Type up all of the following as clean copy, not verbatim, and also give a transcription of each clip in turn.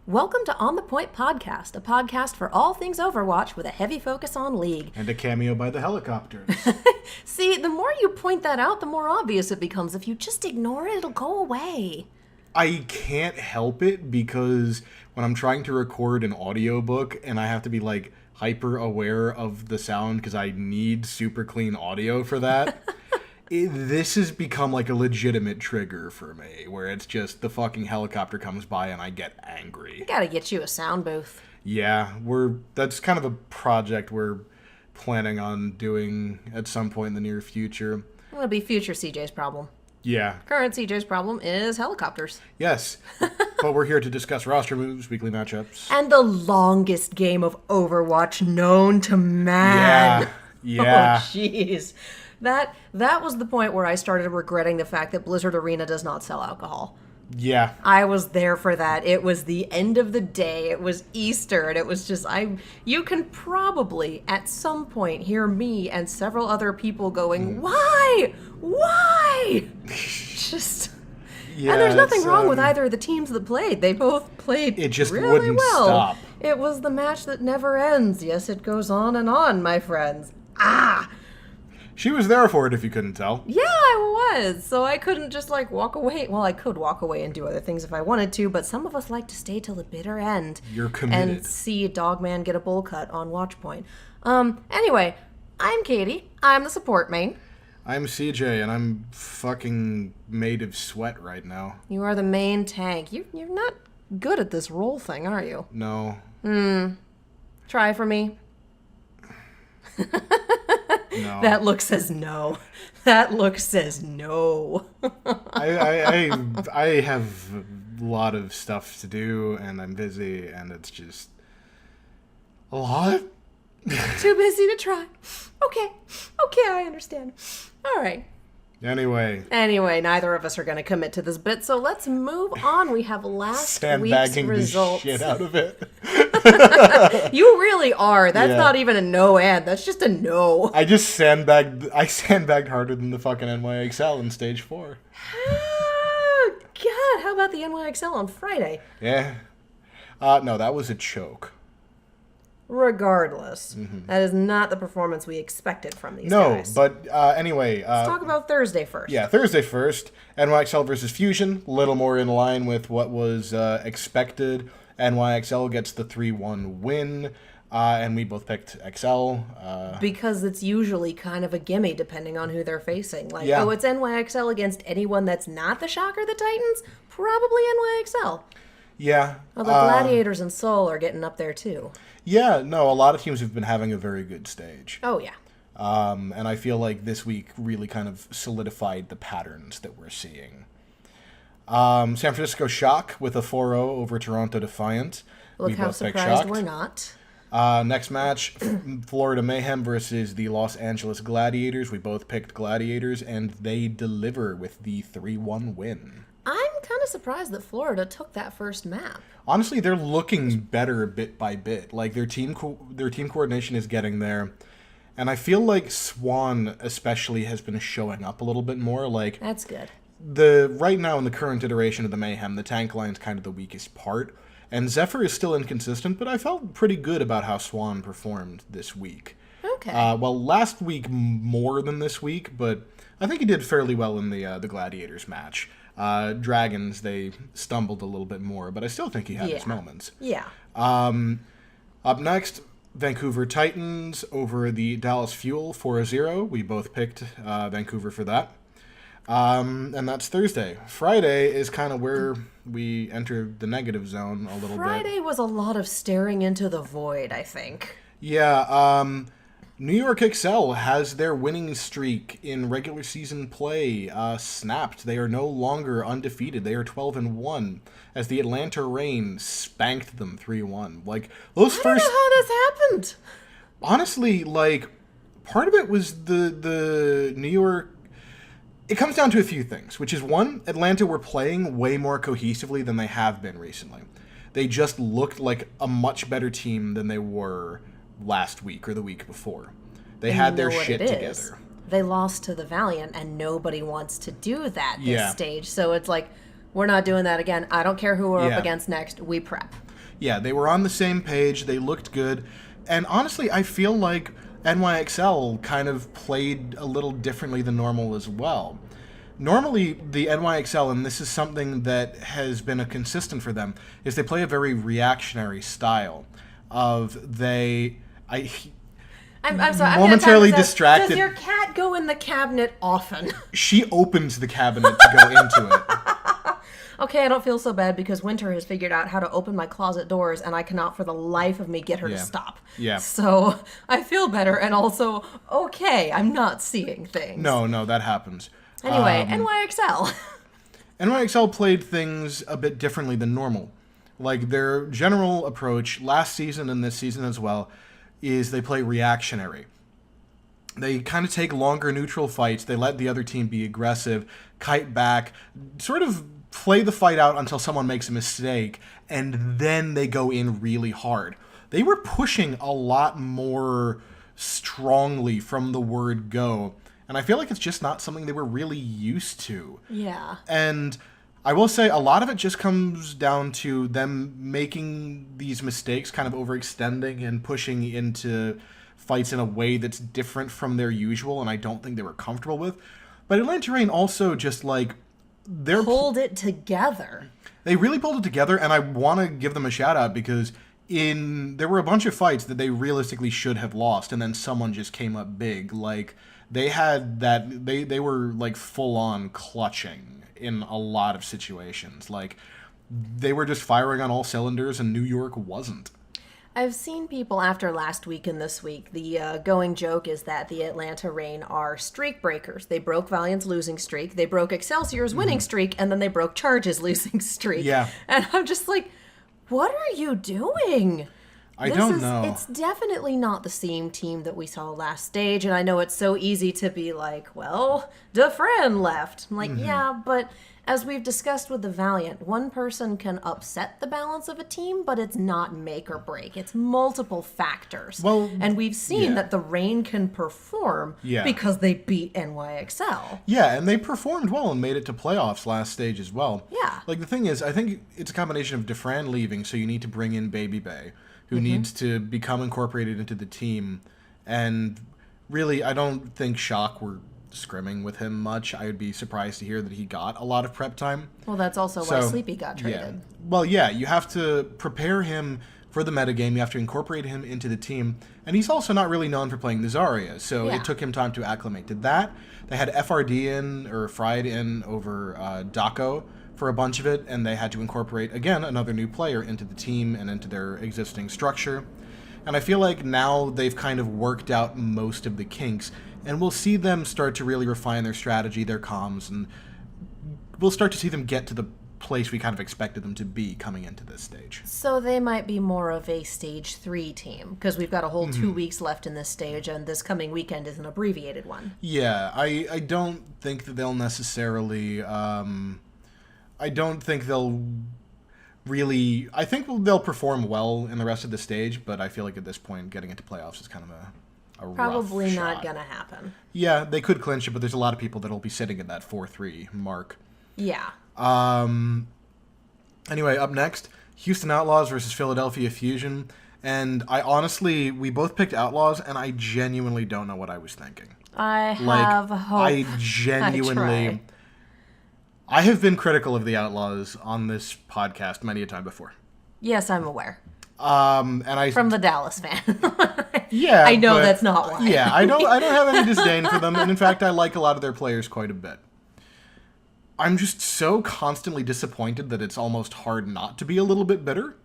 Welcome to On the Point Podcast, a podcast for all things Overwatch with a heavy focus on League. And a cameo by the helicopters. See, the more you point that out, the more obvious it becomes. If you just ignore it, it'll go away. I can't help it because when I'm trying to record an audiobook and I have to be like hyper aware of the sound because I need super clean audio for that, this has become like a legitimate trigger for me where it's just the fucking helicopter comes by and I get angry. Gotta get you a sound booth. Yeah, that's kind of a project we're planning on doing at some point in the near future. It'll be future CJ's problem. Yeah. Current CJ's problem is helicopters. Yes. But we're here to discuss roster moves, weekly matchups. And the longest game of Overwatch known to man. Yeah. Oh, jeez. That was the point where I started regretting the fact that Blizzard Arena does not sell alcohol. Yeah. I was there for that. It was the end of the day. It was Easter, and it was just, you can probably, at some point, hear me and several other people going, Why? Just... Yeah, and there's nothing wrong with either of the teams that played. They both played it just really wouldn't well. Stop. It was the match that never ends. Yes, it goes on and on, my friends. She was there for it, if you couldn't tell. Yeah, I was. So I couldn't just, walk away. Well, I could walk away and do other things if I wanted to, but some of us like to stay till the bitter end. You're committed. And see Dogman get a bowl cut on Watchpoint. Anyway, I'm Katie. I'm the support main. I'm CJ, and I'm fucking made of sweat right now. You are the main tank. You're not good at this role thing, are you? No. Try for me. No. That look says no. That look says no. I have a lot of stuff to do, and I'm busy, and it's just a lot. Too busy to try. Okay, I understand. All right. Anyway, neither of us are going to commit to this bit, so let's move on. We have last week's results. The shit out of it. You really are. That's not even a no and. That's just a no. I sandbagged harder than the fucking NYXL in stage 4. God, how about the NYXL on Friday? Yeah. No, that was a choke. Regardless, that is not the performance we expected from these guys. No, but anyway... let's talk about Thursday first. Yeah, Thursday first. NYXL versus Fusion, a little more in line with what was expected. NYXL gets the 3-1 win, and we both picked XL. Because it's usually kind of a gimme depending on who they're facing. It's NYXL against anyone that's not the Shocker, the Titans? Probably NYXL. Yeah. Well, the Gladiators and Seoul are getting up there too. Yeah, no, a lot of teams have been having a very good stage. Oh, yeah. And I feel like this week really kind of solidified the patterns that we're seeing. San Francisco Shock with a 4-0 over Toronto Defiant. Look how surprised we're not. Next match, Florida Mayhem versus the Los Angeles Gladiators. We both picked Gladiators, and they deliver with the 3-1 win. I'm kind of surprised that Florida took that first map. Honestly, they're looking better bit by bit. Like, their team coordination is getting there. And I feel like Swan especially has been showing up a little bit more. Like, that's good. Right now in the current iteration of the Mayhem, the tank line's kind of the weakest part. And Zephyr is still inconsistent, but I felt pretty good about how Swan performed this week. Okay. Last week more than this week, but I think he did fairly well in the Gladiators match. Dragons, they stumbled a little bit more, but I still think he had his moments. Yeah. Up next, Vancouver Titans over the Dallas Fuel 4-0. We both picked Vancouver for that. And that's Thursday. Friday is kind of where we enter the negative zone a little bit. Friday was a lot of staring into the void, I think. Yeah, New York XL has their winning streak in regular season play snapped. They are no longer undefeated. They are 12-1 as the Atlanta Reign spanked them 3-1. Like those I don't know how this happened. Honestly, like part of it was the New York. It comes down to a few things, which is one, Atlanta were playing way more cohesively than they have been recently. They just looked like a much better team than they were last week or the week before. They had their shit together. They lost to the Valiant, and nobody wants to do that this stage. So it's like, we're not doing that again. I don't care who we're up against next. We prep. Yeah, they were on the same page. They looked good. And honestly, I feel like NYXL kind of played a little differently than normal as well. Normally, the NYXL, and this is something that has been a consistent for them, is they play a very reactionary style of I'm sorry. I'm momentarily gonna distracted. Does your cat go in the cabinet often? She opens the cabinet to go into it. Okay, I don't feel so bad because Winter has figured out how to open my closet doors, and I cannot for the life of me get her to stop. Yeah. So I feel better, and also, okay, I'm not seeing things. No, that happens. Anyway, NYXL. NYXL played things a bit differently than normal. Like, their general approach last season and this season as well is they play reactionary. They kind of take longer neutral fights. They let the other team be aggressive, kite back, sort of play the fight out until someone makes a mistake, and then they go in really hard. They were pushing a lot more strongly from the word go, and I feel like it's just not something they were really used to. Yeah. And I will say a lot of it just comes down to them making these mistakes, kind of overextending and pushing into fights in a way that's different from their usual, and I don't think they were comfortable with. But Atlanta Rain also just, like, pulled it together. They really pulled it together, and I want to give them a shout-out because there were a bunch of fights that they realistically should have lost, and then someone just came up big. Like, they had that... They were, like, full-on clutching in a lot of situations. Like, they were just firing on all cylinders, and New York wasn't. I've seen people after last week and this week, the going joke is that the Atlanta Rain are streak breakers. They broke Valiant's losing streak, they broke Excelsior's winning streak, and then they broke Charge's losing streak. Yeah. And I'm just like, what are you doing? I don't know. It's definitely not the same team that we saw last stage, and I know it's so easy to be like, well, Defren left. I'm like, yeah, but as we've discussed with the Valiant, one person can upset the balance of a team, but it's not make or break. It's multiple factors. Well, and we've seen that the Rain can perform because they beat NYXL. Yeah, and they performed well and made it to playoffs last stage as well. Yeah. Like, the thing is, I think it's a combination of Defran leaving, so you need to bring in Baby Bay, who needs to become incorporated into the team. And really, I don't think Shock were scrimming with him much. I would be surprised to hear that he got a lot of prep time. Well, that's also why Sleepy got traded. Yeah. Well, yeah, you have to prepare him for the metagame. You have to incorporate him into the team. And he's also not really known for playing the Zarya, so it took him time to acclimate to that. They had FRD in, or Fried in, over Dako for a bunch of it, and they had to incorporate, again, another new player into the team and into their existing structure. And I feel like now they've kind of worked out most of the kinks, and we'll see them start to really refine their strategy, their comms, and we'll start to see them get to the place we kind of expected them to be coming into this stage. So they might be more of a stage 3 team, because we've got a whole 2 weeks left in this stage, and this coming weekend is an abbreviated one. Yeah, I don't think that they'll necessarily... I don't think they'll really... I think they'll perform well in the rest of the stage, but I feel like at this point, getting into playoffs is kind of a Probably rough not shot. gonna happen. Yeah, they could clinch it, but there's a lot of people that'll be sitting at that 4-3 mark. Yeah. Anyway, up next, Houston Outlaws versus Philadelphia Fusion. And we both picked Outlaws, and I genuinely don't know what I was thinking. I have hope. I genuinely... I have been critical of the Outlaws on this podcast many a time before. Yes, I'm aware. And from the Dallas fan. Yeah, I know that's not why. Yeah, I don't have any disdain for them, and in fact, I like a lot of their players quite a bit. I'm just so constantly disappointed that it's almost hard not to be a little bit bitter.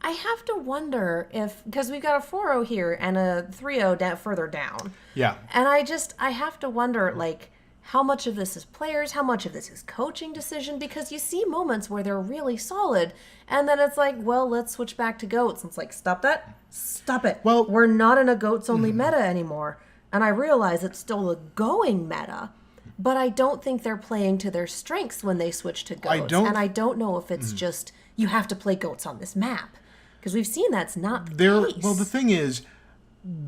I have to wonder if, because we've got a 4-0 here and a 3-0 further down. Yeah. And I have to wonder, like, how much of this is players, how much of this is coaching decision, because you see moments where they're really solid, and then it's like, well, let's switch back to GOATs. And it's like, stop that. Stop it. Well, we're not in a GOATs-only meta anymore. And I realize it's still a going meta, but I don't think they're playing to their strengths when they switch to GOATs. And I don't know if it's just, you have to play GOATs on this map. Because we've seen that's not the case. Well, the thing is,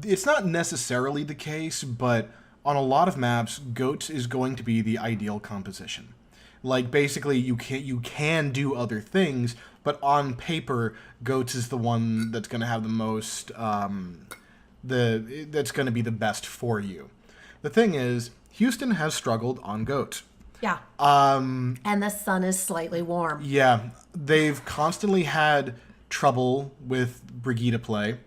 it's not necessarily the case, but on a lot of maps, GOATs is going to be the ideal composition. Like, basically, you can do other things, but on paper, Goats is the one that's going to have the most, that's going to be the best for you. The thing is, Houston has struggled on Goat. Yeah. And the sun is slightly warm. Yeah, they've constantly had trouble with Brigitte play.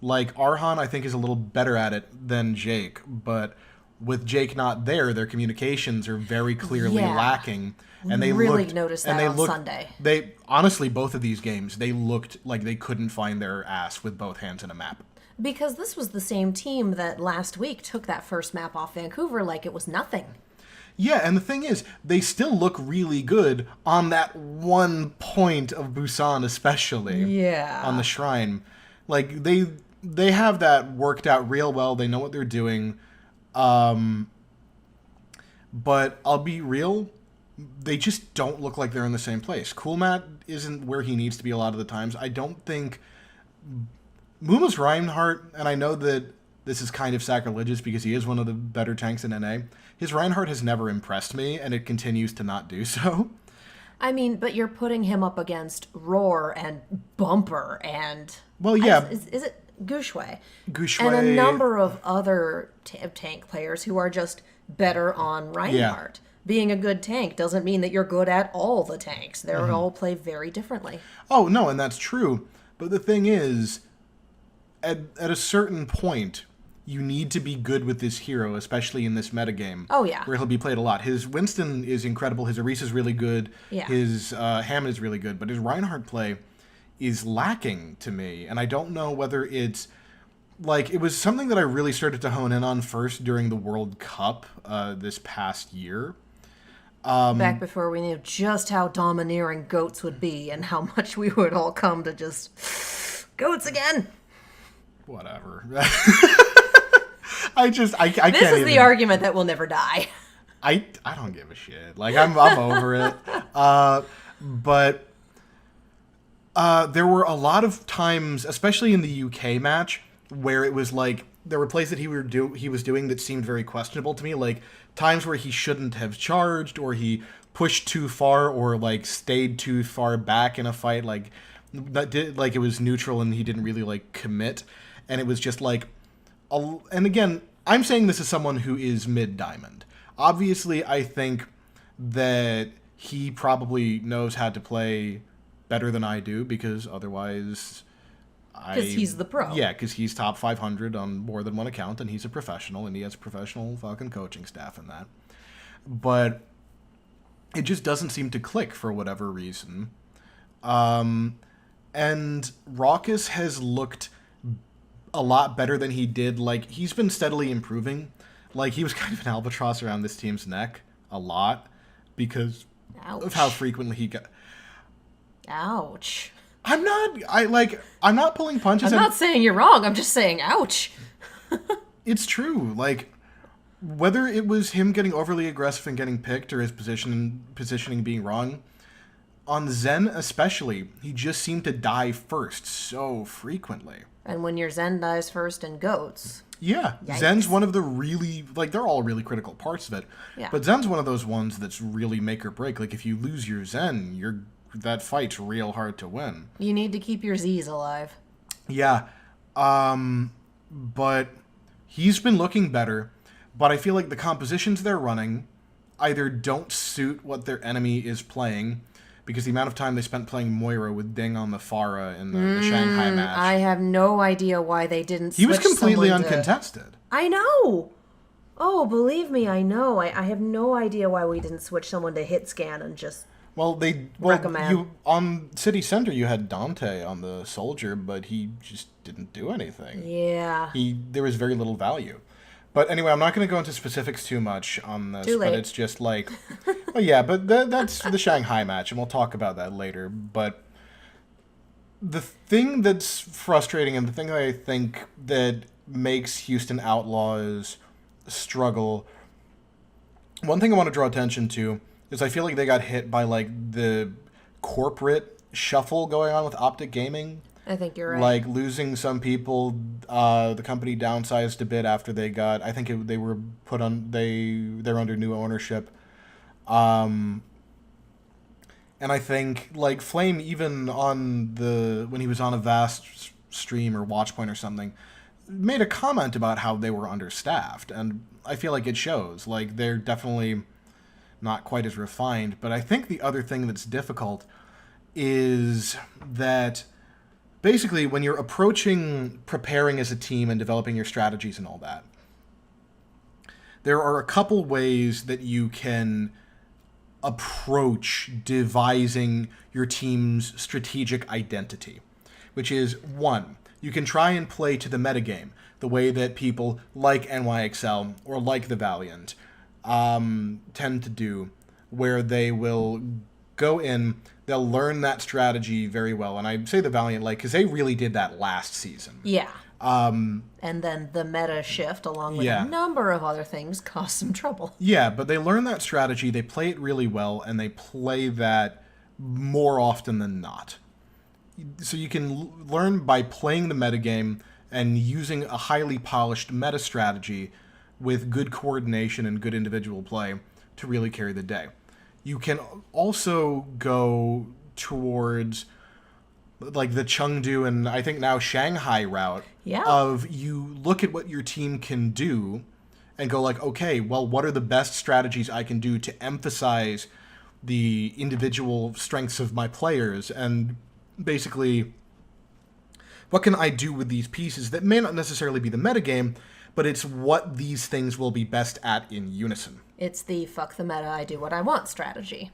Like, Arhan, I think, is a little better at it than Jake, but with Jake not there, their communications are very clearly lacking. And they really noticed that on Sunday. They honestly, both of these games, they looked like they couldn't find their ass with both hands in a map. Because this was the same team that last week took that first map off Vancouver like it was nothing. Yeah, and the thing is, they still look really good on that one point of Busan, especially. Yeah. On the Shrine. Like, they have that worked out real well. They know what they're doing. But I'll be real, they just don't look like they're in the same place. Cool Matt isn't where he needs to be a lot of the times. I don't think Muma's Reinhardt, and I know that this is kind of sacrilegious because he is one of the better tanks in NA. His Reinhardt has never impressed me, and it continues to not do so. I mean, but you're putting him up against Roar and Bumper and... Well, yeah. Is it Gushue? Gushue. And a number of other tank players who are just better on Reinhardt. Yeah. Being a good tank doesn't mean that you're good at all the tanks. They all play very differently. Oh, no, and that's true. But the thing is, at a certain point, you need to be good with this hero, especially in this metagame. Oh, yeah. Where he'll be played a lot. His Winston is incredible. His Aris is really good. Yeah. His Hammond is really good. But his Reinhardt play is lacking to me. And I don't know whether it's... Like, it was something that I really started to hone in on first during the World Cup this past year. Back before we knew just how domineering Goats would be and how much we would all come to just... Goats again! Whatever. I can't This is the argument that will never die. I don't give a shit. Like, I'm over it. But there were a lot of times, especially in the UK match, where it was like there were plays that he was doing that seemed very questionable to me, like times where he shouldn't have charged, or he pushed too far, or like stayed too far back in a fight, like it was neutral and he didn't really like commit, and it was just like, and again, I'm saying this as someone who is mid-diamond. Obviously, I think that he probably knows how to play better than I do, because otherwise... Because he's the pro. Yeah, because he's top 500 on more than one account, and he's a professional, and he has a professional fucking coaching staff in that. But it just doesn't seem to click for whatever reason. And Raucus has looked a lot better than he did. Like, he's been steadily improving. Like, he was kind of an albatross around this team's neck a lot because of how frequently he got... Ouch. I'm not pulling punches. I'm not saying you're wrong. I'm just saying, ouch. It's true. Like, whether it was him getting overly aggressive and getting picked, or his positioning being wrong, on Zen especially, he just seemed to die first so frequently. And when your Zen dies first in Goats... Yeah, yikes. Zen's one of the really, like, they're all really critical parts of it. Yeah. But Zen's one of those ones that's really make or break. Like, if you lose your Zen, that fight's real hard to win. You need to keep your Z's alive. Yeah. But he's been looking better. But I feel like the compositions they're running either don't suit what their enemy is playing, because the amount of time they spent playing Moira with Ding on the Pharah in the Shanghai match. I have no idea why they didn't switch. He was completely uncontested. I know. Oh, believe me, I know. I have no idea why we didn't switch someone to hit scan and just... on City Center you had Dante on the Soldier, but he just didn't do anything. Yeah. There was very little value. But anyway, I'm not going to go into specifics too much on this, but it's just like, well, yeah, but that's the Shanghai match, and we'll talk about that later. But the thing that's frustrating, and the thing that I think that makes Houston Outlaws struggle, one thing I want to draw attention to is I feel like they got hit by, like, the corporate shuffle going on with Optic Gaming. I think you're right. Like, losing some people, the company downsized a bit after they got... I think they were put on... They're under new ownership. And I think, like, Flame, even on when he was on a Vast stream or Watchpoint or something, made a comment about how they were understaffed. And I feel like it shows. Like, they're definitely not quite as refined. But I think the other thing that's difficult is that basically when you're approaching preparing as a team and developing your strategies and all that, there are a couple ways that you can approach devising your team's strategic identity, which is, one, you can try and play to the metagame, the way that people like NYXL or like the Valiant tend to do, where they will go in, they'll learn that strategy very well. And I say the Valiant, like, because they really did that last season. Yeah. And then the meta shift, along with a number of other things, caused some trouble. Yeah, but they learn that strategy, they play it really well, and they play that more often than not. So you can learn by playing the metagame and using a highly polished meta strategy with good coordination and good individual play to really carry the day. You can also go towards like the Chengdu and I think now Shanghai route of you look at what your team can do and go like, okay, well, what are the best strategies I can do to emphasize the individual strengths of my players, and basically what can I do with these pieces that may not necessarily be the metagame, but it's what these things will be best at in unison. It's the fuck the meta, I do what I want strategy.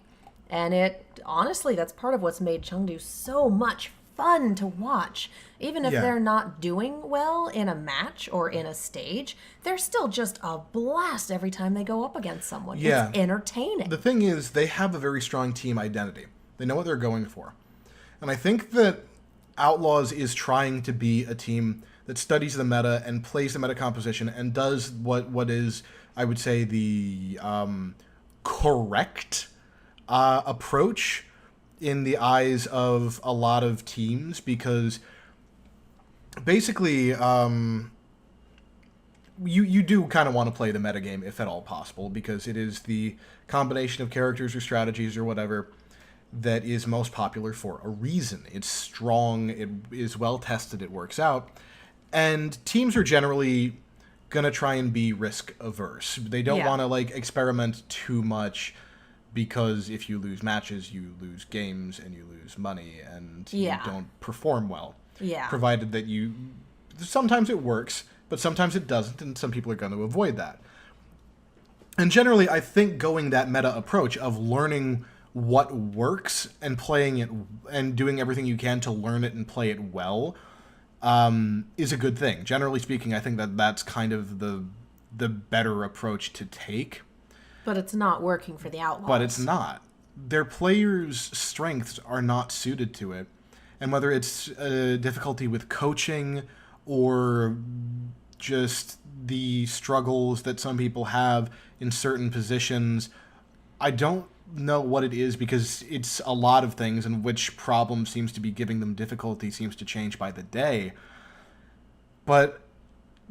And honestly, that's part of what's made Chengdu so much fun to watch. Even if they're not doing well in a match or in a stage, they're still just a blast every time they go up against someone. Yeah. It's entertaining. The thing is, they have a very strong team identity. They know what they're going for. And I think that Outlaws is trying to be a team that studies the meta and plays the meta composition and does what is, I would say, the correct approach in the eyes of a lot of teams, because basically you do kind of want to play the metagame if at all possible, because it is the combination of characters or strategies or whatever that is most popular for a reason. It's strong, it is well tested, it works out, and teams are generally gonna try and be risk averse. They don't want to like experiment too much, because if you lose matches, you lose games and you lose money and you don't perform well. Yeah. Provided that sometimes it works, but sometimes it doesn't, and some people are going to avoid that. And generally, I think going that meta approach of learning what works and playing it and doing everything you can to learn it and play it well is a good thing. Generally speaking, I think that's kind of the better approach to take. But it's not working for the Outlaws. But it's not. Their players' strengths are not suited to it. And whether it's difficulty with coaching or just the struggles that some people have in certain positions, I don't know what it is, because it's a lot of things, and which problem seems to be giving them difficulty seems to change by the day. But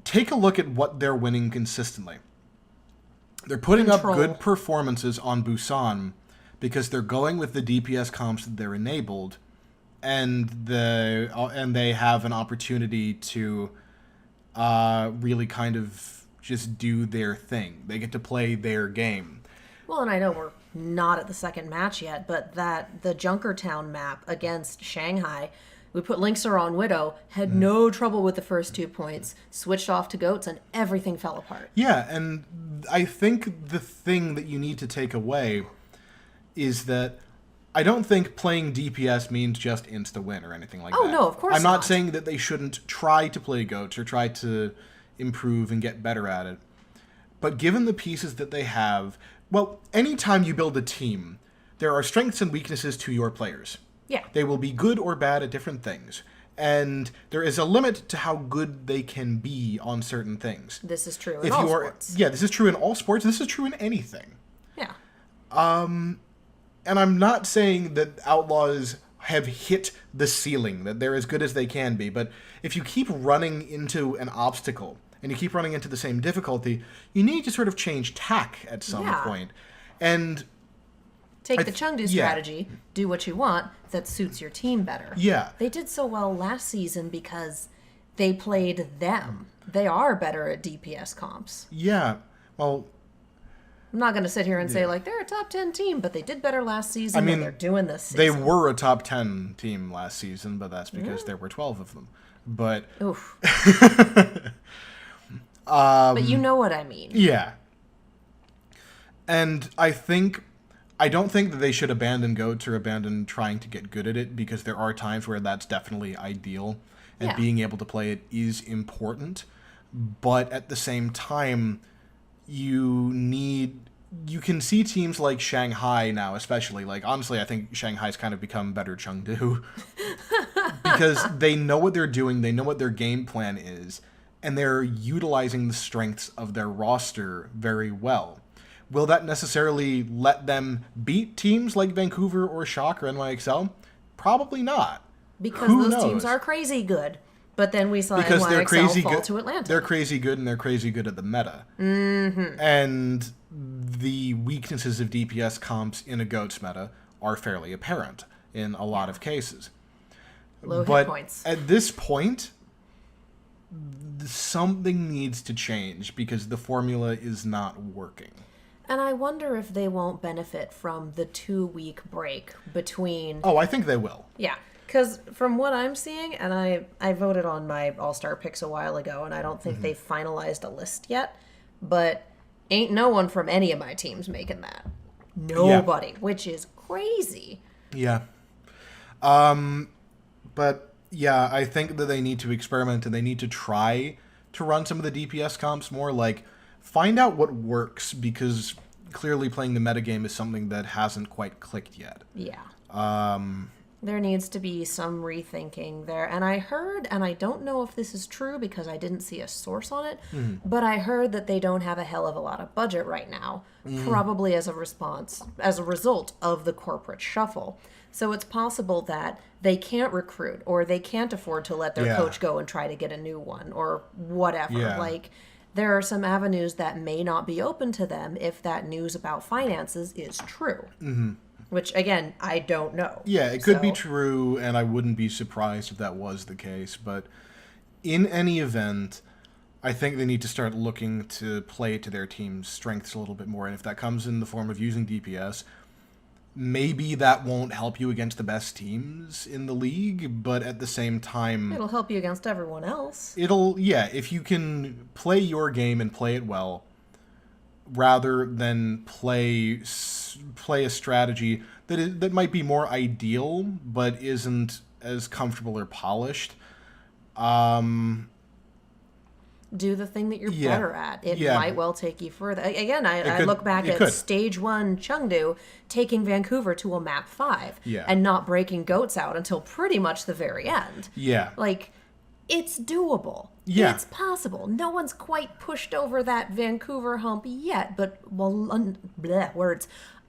take a look at what they're winning consistently. They're putting up good performances on Busan because they're going with the DPS comps that they're enabled, and they have an opportunity to really kind of just do their thing. They get to play their game. Well, and I know we're not at the second match yet, but the Junkertown map against Shanghai, we put Linkser on Widow, had no trouble with the first 2 points, switched off to Goats, and everything fell apart. Yeah, and I think the thing that you need to take away is that I don't think playing DPS means just insta-win or anything like that. Oh, no, of course not. I'm not saying that they shouldn't try to play Goats or try to improve and get better at it. But given the pieces that they have, well, anytime you build a team, there are strengths and weaknesses to your players. Yeah. They will be good or bad at different things. And there is a limit to how good they can be on certain things. This is true in all sports. Yeah, this is true in all sports. This is true in anything. Yeah. And I'm not saying that Outlaws have hit the ceiling, that they're as good as they can be. But if you keep running into an obstacle and you keep running into the same difficulty, you need to sort of change tack at some point. And Take the Chengdu strategy, do what you want that suits your team better. Yeah. They did so well last season because they played them. They are better at DPS comps. Yeah. Well, I'm not going to sit here and say, like, they're a top 10 team, but they did better last season I mean, and they're doing this season. they were a top 10 team last season, but that's because there were 12 of them. But Oof. But you know what I mean. yeah. And I don't think that they should abandon goats or abandon trying to get good at it, because there are times where that's definitely ideal and being able to play it is important. But at the same time, you can see teams like Shanghai now, especially. Like, honestly, I think Shanghai's kind of become better Chengdu because they know what they're doing, they know what their game plan is, and they're utilizing the strengths of their roster very well. Will that necessarily let them beat teams like Vancouver or Shock or NYXL? Probably not. Because those teams are crazy good. But then we saw NYXL fall to Atlanta. They're crazy good, and they're crazy good at the meta. Mm-hmm. And the weaknesses of DPS comps in a GOATS meta are fairly apparent in a lot of cases. Low hit points. At this point, something needs to change because the formula is not working. And I wonder if they won't benefit from the 2-week break between... Oh, I think they will. Yeah. Because from what I'm seeing, and I voted on my All-Star picks a while ago, and I don't think they've finalized a list yet, but ain't no one from any of my teams making that. Nobody, which is crazy. Yeah. But, yeah, I think that they need to experiment, and they need to try to run some of the DPS comps more. Like, find out what works, because clearly playing the metagame is something that hasn't quite clicked yet. Yeah. There needs to be some rethinking there. And I heard, and I don't know if this is true because I didn't see a source on it, but I heard that they don't have a hell of a lot of budget right now, probably as a result of the corporate shuffle. So it's possible that they can't recruit, or they can't afford to let their coach go and try to get a new one, or whatever. Yeah. Like, there are some avenues that may not be open to them if that news about finances is true. Mm-hmm. Which, again, I don't know. Yeah, it could be true, and I wouldn't be surprised if that was the case. But in any event, I think they need to start looking to play to their team's strengths a little bit more. And if that comes in the form of using DPS, maybe that won't help you against the best teams in the league, but at the same time... It'll help you against everyone else. If you can play your game and play it well, rather than play a strategy that might be more ideal but isn't as comfortable or polished. Do the thing that you're better at. It might well take you further. Again, I look back at Stage 1 Chengdu taking Vancouver to a map 5 and not breaking goats out until pretty much the very end. Yeah. Like, it's doable. Yeah. It's possible. No one's quite pushed over that Vancouver hump yet, but,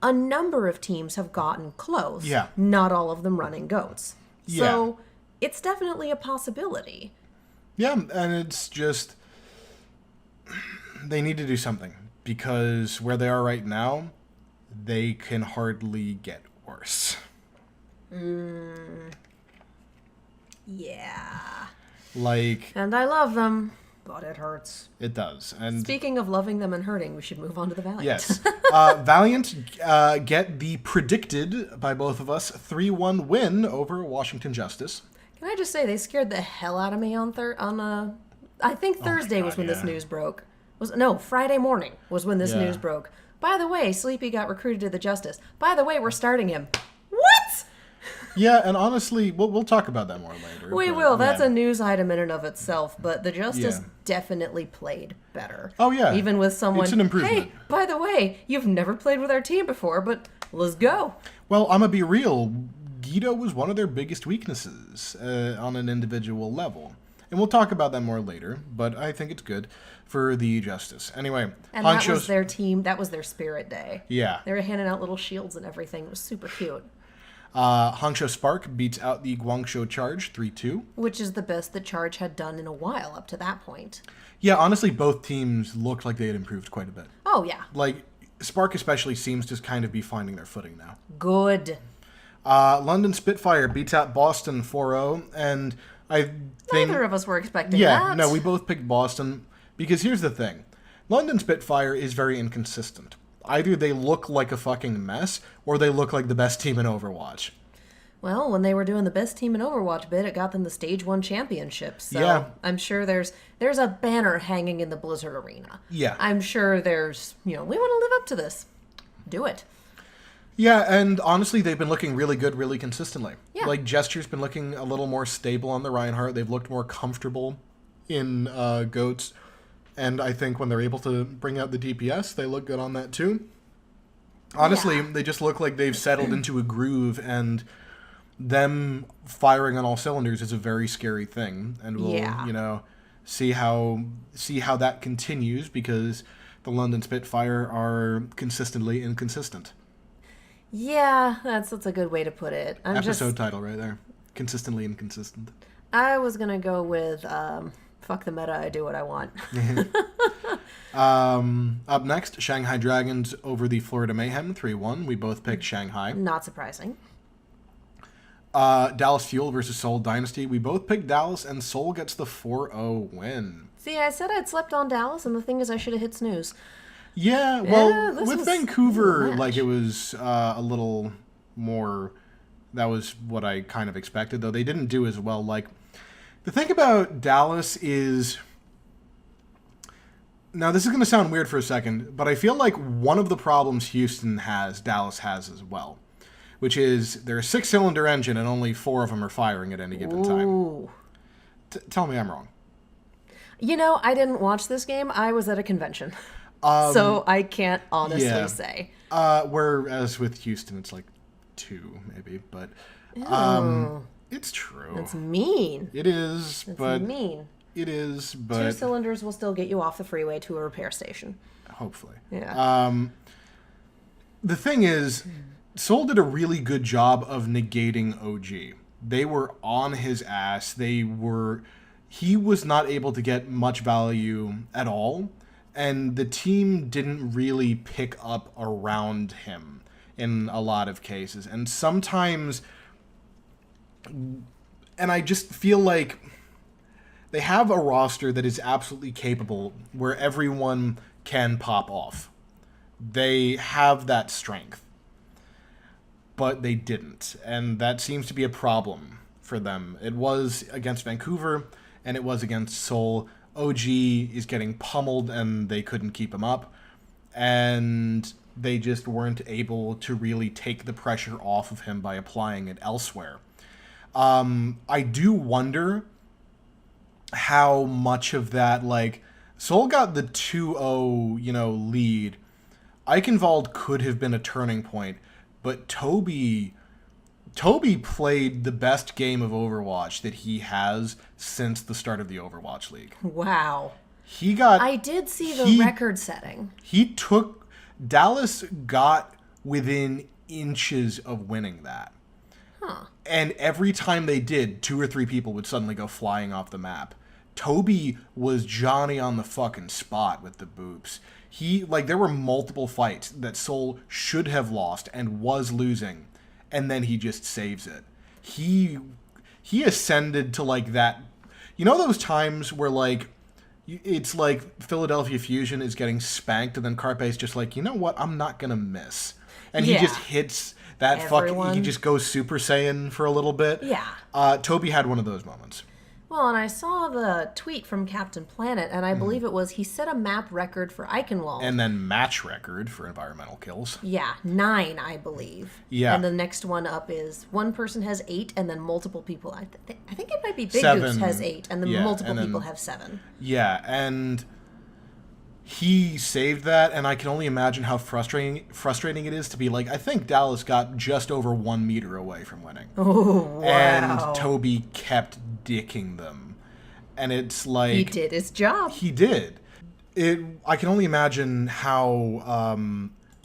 a number of teams have gotten close. Yeah. Not all of them running goats. So, it's definitely a possibility. Yeah, and it's just... They need to do something, because where they are right now, they can hardly get worse. Yeah. Like... And I love them, but it hurts. It does. And speaking of loving them and hurting, we should move on to the Valiant. Yes. Valiant get the predicted, by both of us, 3-1 win over Washington Justice. Can I just say, they scared the hell out of me on I think Thursday was when this news broke. Friday morning was when this news broke. By the way, Sleepy got recruited to the Justice. By the way, we're starting him. What? Yeah, and honestly, we'll talk about that more later. We will. That's a news item in and of itself. But the Justice definitely played better. Oh, yeah. Even with someone, it's an improvement. Hey, by the way, you've never played with our team before, but let's go. Well, I'm going to be real. Guido was one of their biggest weaknesses on an individual level. And we'll talk about that more later, but I think it's good for the Justice. Anyway, and that was their team. That was their spirit day. Yeah. They were handing out little shields and everything. It was super cute. Hangzhou Spark beats out the Guangzhou Charge 3-2. Which is the best the Charge had done in a while up to that point. Yeah, honestly, both teams looked like they had improved quite a bit. Oh, yeah. Like, Spark especially seems to kind of be finding their footing now. Good. London Spitfire beats out Boston 4-0, and I think... Neither of us were expecting Yeah, that. no, we both picked Boston, because here's the thing. London Spitfire is very inconsistent. Either they look like a fucking mess, or they look like the best team in Overwatch. Well, when they were doing the best team in Overwatch bid, it got them the Stage 1 championship. So Yeah. I'm sure there's a banner hanging in the Blizzard Arena. Yeah. I'm sure there's, we want to live up to this. Do it. Yeah, and honestly, they've been looking really good, really consistently. Yeah. Like, Gesture's been looking a little more stable on the Reinhardt. They've looked more comfortable in Goats. And I think when they're able to bring out the DPS, they look good on that too. Honestly, Yeah. they just look like they've settled into a groove, and them firing on all cylinders is a very scary thing. And we'll, Yeah. see how that continues, because the London Spitfire are consistently inconsistent. Yeah, that's a good way to put it. Episode title right there. Consistently inconsistent. I was going to go with fuck the meta, I do what I want. Up next, Shanghai Dragons over the Florida Mayhem 3-1. We both picked Shanghai. Not surprising. Dallas Fuel versus Seoul Dynasty. We both picked Dallas, and Seoul gets the 4-0 win. See, I said I'd slept on Dallas, and the thing is I should have hit snooze. Yeah, well, this with was Vancouver, a match. like, it was a little more... That was what I kind of expected, though. They didn't do as well. Like, the thing about Dallas is... Now, this is going to sound weird for a second, but I feel like one of the problems Houston has, Dallas has as well. Which is, they're a 6-cylinder engine and only 4 of them are firing at any given time. Ooh. Tell me I'm wrong. I didn't watch this game. I was at a convention. So I can't honestly say. Whereas with Houston, it's like 2, maybe. But it's true. That's mean. It is, That's but... mean. It is, 2 but... cylinders will still get you off the freeway to a repair station. Hopefully. Yeah. The thing is, Seoul did a really good job of negating OG. They were on his ass. He was not able to get much value at all, and the team didn't really pick up around him in a lot of cases. And sometimes, and I just feel like they have a roster that is absolutely capable where everyone can pop off. They have that strength. But they didn't. And that seems to be a problem for them. It was against Vancouver, and it was against Seoul. OG is getting pummeled, and they couldn't keep him up. And they just weren't able to really take the pressure off of him by applying it elsewhere. I do wonder how much of that, like, Seoul got the 2-0, lead. Eichenwald could have been a turning point, but Toby played the best game of Overwatch that he has since the start of the Overwatch League. Wow. I did see the record setting. Dallas got within inches of winning that. Huh. And every time they did, 2 or 3 people would suddenly go flying off the map. Toby was Johnny on the fucking spot with the boops. There were multiple fights that Seoul should have lost and was losing, and then he just saves it. He ascended to, like, that... You know those times where, like, it's like Philadelphia Fusion is getting spanked, and then Carpe's just like, you know what, I'm not gonna miss. And he just hits that he just goes Super Saiyan for a little bit. Yeah. Toby had one of those moments. Well, and I saw the tweet from Captain Planet, and I believe it was he set a map record for Eichenwald. And then match record for environmental kills. Yeah, 9, I believe. Yeah. And the next one up is one person has 8, and then multiple people. I think it might be Big 7. Goose has 8, and then multiple people have 7. Yeah, and he saved that, and I can only imagine how frustrating it is to be like, I think Dallas got just over 1 meter away from winning. Oh, wow. And Toby kept dicking them. And it's like... He did his job. He did. I can only imagine how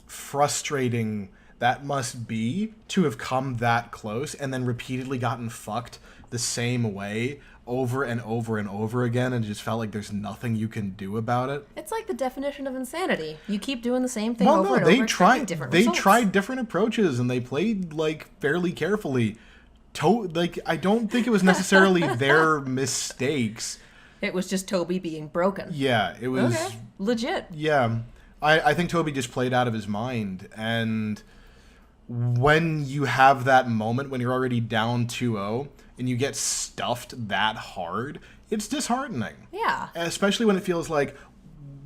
frustrating that must be to have come that close and then repeatedly gotten fucked the same way over and over and over again, and it just felt like there's nothing you can do about it. It's like the definition of insanity. You keep doing the same thing Well, over no, and they over, tried. different They results. tried different approaches, and they played like fairly carefully. I don't think it was necessarily their mistakes. It was just Toby being broken. Yeah, it was. Okay, legit. Yeah, I think Toby just played out of his mind, and when you have that moment when you're already down 2-0 and you get stuffed that hard, it's disheartening. Yeah. Especially when it feels like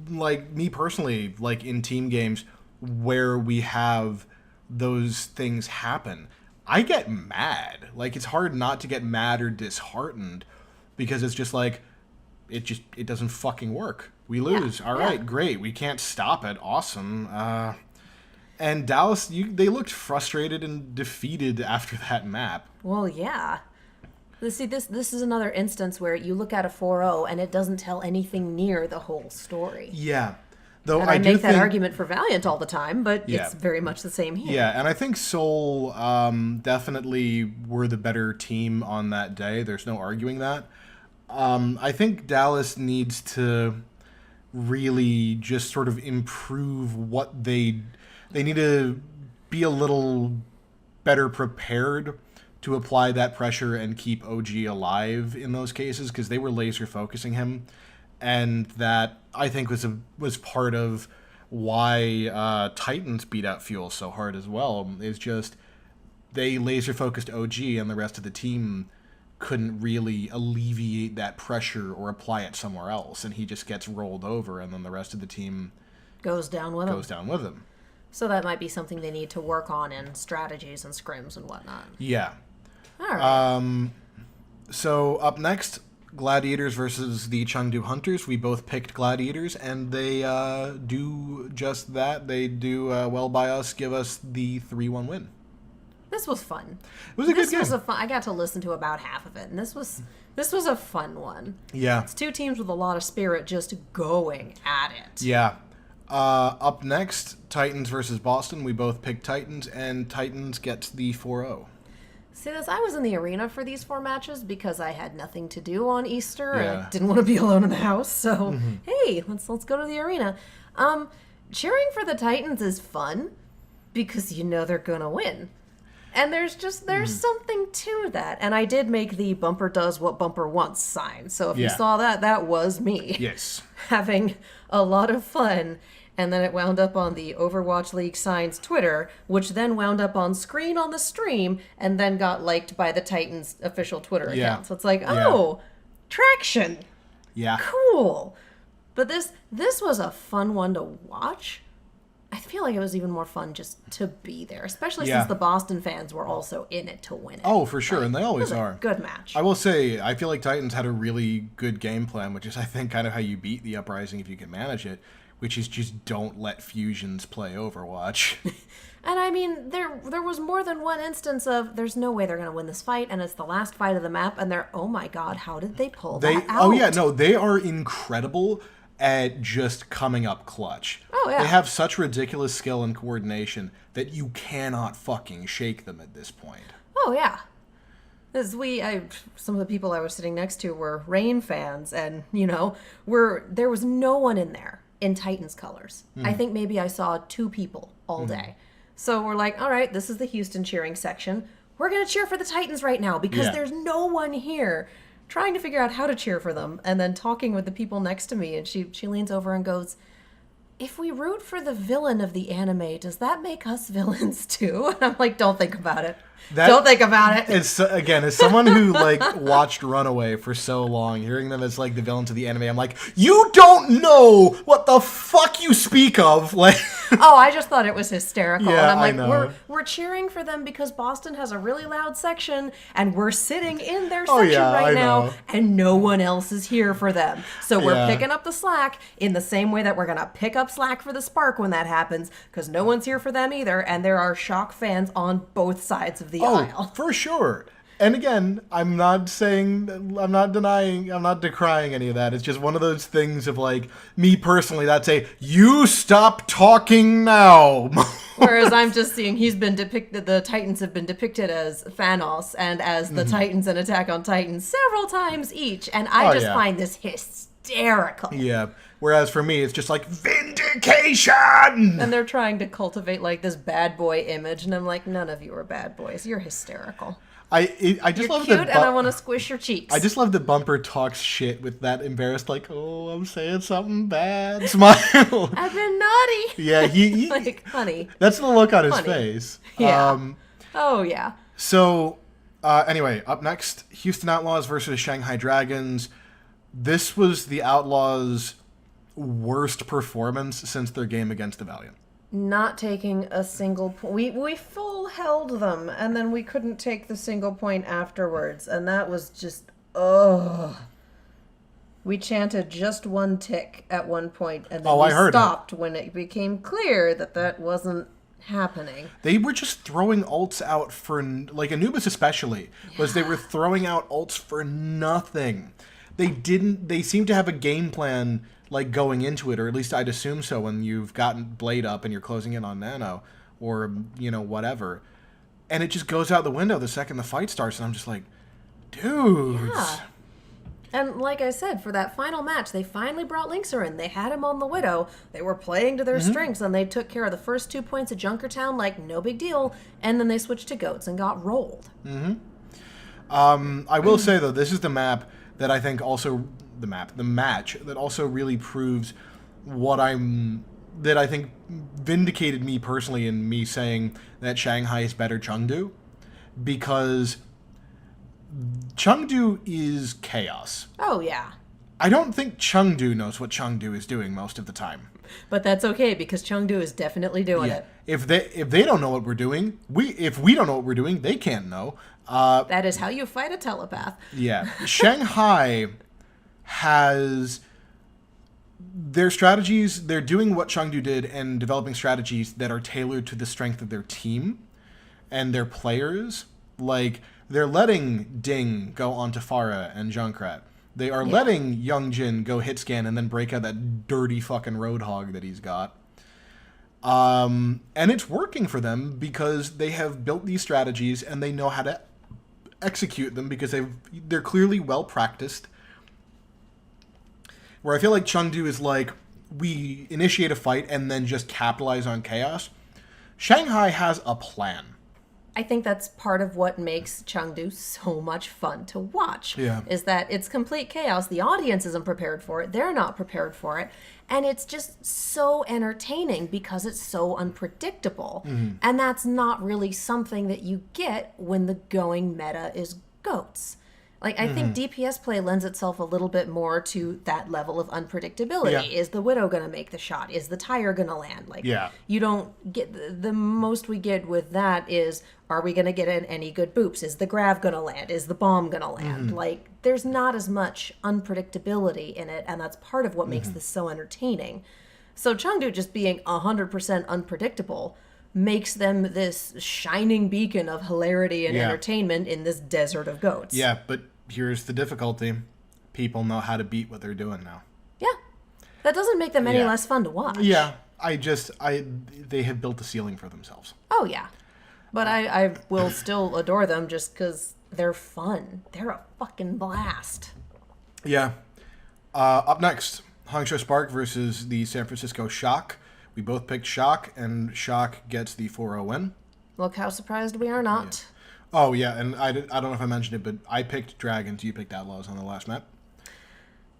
me personally, like in team games where we have those things happen, I get mad. Like, it's hard not to get mad or disheartened because it's just like, it doesn't fucking work. We lose. Yeah. All right, great. We can't stop it. Awesome. And Dallas, they looked frustrated and defeated after that map. Well, yeah. See, this is another instance where you look at a 4-0 and it doesn't tell anything near the whole story. Yeah. Though And I make that argument for Valiant all the time, but Yeah. it's very much the same here. Yeah, and I think Seoul definitely were the better team on that day. There's no arguing that. I think Dallas needs to really just sort of improve what they need to be a little better prepared to apply that pressure and keep OG alive in those cases, because they were laser focusing him, and that I think was part of why Titans beat out Fuel so hard as well. Is just they laser focused OG and the rest of the team couldn't really alleviate that pressure or apply it somewhere else, and he just gets rolled over, and then the rest of the team Goes down with him. So that might be something they need to work on in strategies and scrims and whatnot. Yeah. All right. So up next, Gladiators versus the Chengdu Hunters. We both picked Gladiators, and they do just that. They do well by us, give us the 3-1 win. This was fun. It was a good game. I got to listen to about half of it, and this was a fun one. Yeah. It's two teams with a lot of spirit just going at it. Yeah. Up next, Titans versus Boston. We both picked Titans, and Titans gets the 4-0. See this? I was in the arena for these 4 matches because I had nothing to do on Easter and Yeah. I didn't want to be alone in the house. So hey, let's go to the arena. Cheering for the Titans is fun because you know they're gonna win. And there's something to that. And I did make the bumper does what bumper wants sign. So if you Yeah. saw that, that was me. Yes. Having a lot of fun. And then it wound up on the Overwatch League signs Twitter, which then wound up on screen on the stream and then got liked by the Titans official Twitter account. Yeah. So it's like, Yeah. oh, traction. Yeah. Cool. But this was a fun one to watch. I feel like it was even more fun just to be there, especially Yeah. since the Boston fans were also in it to win it. Oh, for sure, and they It always was a are. good match. I will say, I feel like Titans had a really good game plan, which is, I think, kind of how you beat the Uprising if you can manage it, which is just don't let fusions play Overwatch. And I mean, there was more than one instance of there's no way they're going to win this fight, and it's the last fight of the map, and they're, oh my god, how did they pull that out? Oh yeah, no, they are incredible at just coming up clutch. Oh, yeah. They have such ridiculous skill and coordination that you cannot fucking shake them at this point. Oh yeah. Some of the people I was sitting next to were Rain fans, and there was no one in there in Titans colors. I think maybe I saw 2 people all day. So we're like, all right, this is the Houston cheering section. We're gonna cheer for the Titans right now because Yeah. there's no one here. Trying to figure out how to cheer for them, and then talking with the people next to me, and she leans over and goes, if we root for the villain of the anime, does that make us villains too? And I'm like, don't think about it. Don't think about it. It's again, as someone who watched Runaway for so long, hearing them as the villains of the anime, I'm like, you don't know what the fuck you speak of. Oh, I just thought it was hysterical. Yeah, and I'm like, I know. we're cheering for them because Boston has a really loud section, and we're sitting in their Oh, section yeah, right I now, know. and no one else is here for them. So we're Yeah. picking up the slack in the same way that we're gonna pick up slack for the Spark when that happens, because no one's here for them either, and there are shock fans on both sides of the aisle. For sure. And again, I'm not denying, I'm not decrying any of that. It's just one of those things of like, me personally, that's a, you stop talking now. Whereas I'm just seeing the Titans have been depicted as Thanos and as the Titans in Attack on Titan several times each. And I find this hysterical. Yeah. Whereas for me, it's just like, vindication! And they're trying to cultivate like this bad boy image. And I'm like, none of you are bad boys. You're hysterical. I just You're love cute, that. and I want to squish your cheeks. I just love that Bumper talks shit with that embarrassed, like, oh, I'm saying something bad smile. I've been naughty. Yeah, he like, honey. That's the look on his face. Yeah. Oh yeah. So, anyway, up next, Houston Outlaws versus Shanghai Dragons. This was the Outlaws' worst performance since their game against the Valiant. Not taking a single point. We full held them, and then we couldn't take the single point afterwards, and that was just, ugh. We chanted just one tick at one point, and then we stopped when it became clear that that wasn't happening. They were just throwing ults out for, like, Anubis especially, was they were throwing out ults for nothing. They seemed to have a game plan, like, going into it, or at least I'd assume so when you've gotten Blade up and you're closing in on Nano, or, you know, whatever. And it just goes out the window the second the fight starts, and I'm just like, dudes. Yeah. And like I said, for that final match, they finally brought Linkser in. They had him on the Widow. They were playing to their strengths, and they took care of the first 2 points of Junkertown like no big deal, and then they switched to Goats and got rolled. I will say, though, this is the map that I think also... the match that also really proves that I think vindicated me personally in me saying that Shanghai is better Chengdu, because Chengdu is chaos. Oh, yeah. I don't think Chengdu knows what Chengdu is doing most of the time. But that's okay, because Chengdu is definitely doing it. If they don't know what we're doing, if we don't know what we're doing, they can't know. That is how you fight a telepath. Yeah. Shanghai has their strategies. They're doing what Chengdu did and developing strategies that are tailored to the strength of their team and their players. Like, they're letting Ding go onto Pharah and Junkrat. They are letting Young Jin go hit scan and then break out that dirty fucking Roadhog that he's got. And it's working for them because they have built these strategies and they know how to execute them because they're clearly well practiced. Where I feel like Chengdu is like, we initiate a fight and then just capitalize on chaos. Shanghai has a plan. I think that's part of what makes Chengdu so much fun to watch. Yeah. Is that it's complete chaos. The audience isn't prepared for it. They're not prepared for it. And it's just so entertaining because it's so unpredictable. And that's not really something that you get when the going meta is Goats. Like, I think DPS play lends itself a little bit more to that level of unpredictability. Yeah. Is the Widow going to make the shot? Is the Tire going to land? Like, you don't get... The most we get with that is, are we going to get in any good boops? Is the Grav going to land? Is the bomb going to land? Like, there's not as much unpredictability in it, and that's part of what makes this so entertaining. So Chengdu just being 100% unpredictable makes them this shining beacon of hilarity and entertainment in this desert of Goats. Yeah, but here's the difficulty. People know how to beat what they're doing now. Yeah. That doesn't make them any less fun to watch. Yeah. They have built a ceiling for themselves. Oh, yeah. But I will still adore them just because they're fun. They're a fucking blast. Yeah. Up next, Hangzhou Spark versus the San Francisco Shock. We both picked Shock, and Shock gets the 4-0 win. Look how surprised we are not. Yeah. Oh, yeah, and I don't know if I mentioned it, but I picked Dragons, you picked Outlaws on the last map.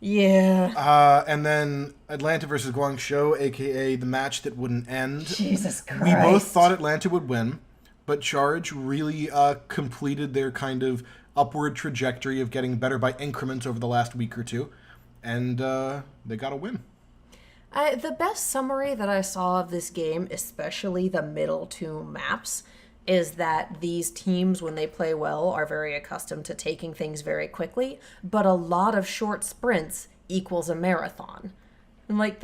Yeah. And then Atlanta versus Guangzhou, a.k.a. the match that wouldn't end. Jesus Christ. We both thought Atlanta would win, but Charge really completed their kind of upward trajectory of getting better by increments over the last week or two, and they got a win. The best summary that I saw of this game, especially the middle two maps, is that these teams, when they play well, are very accustomed to taking things very quickly, but a lot of short sprints equals a marathon. And like,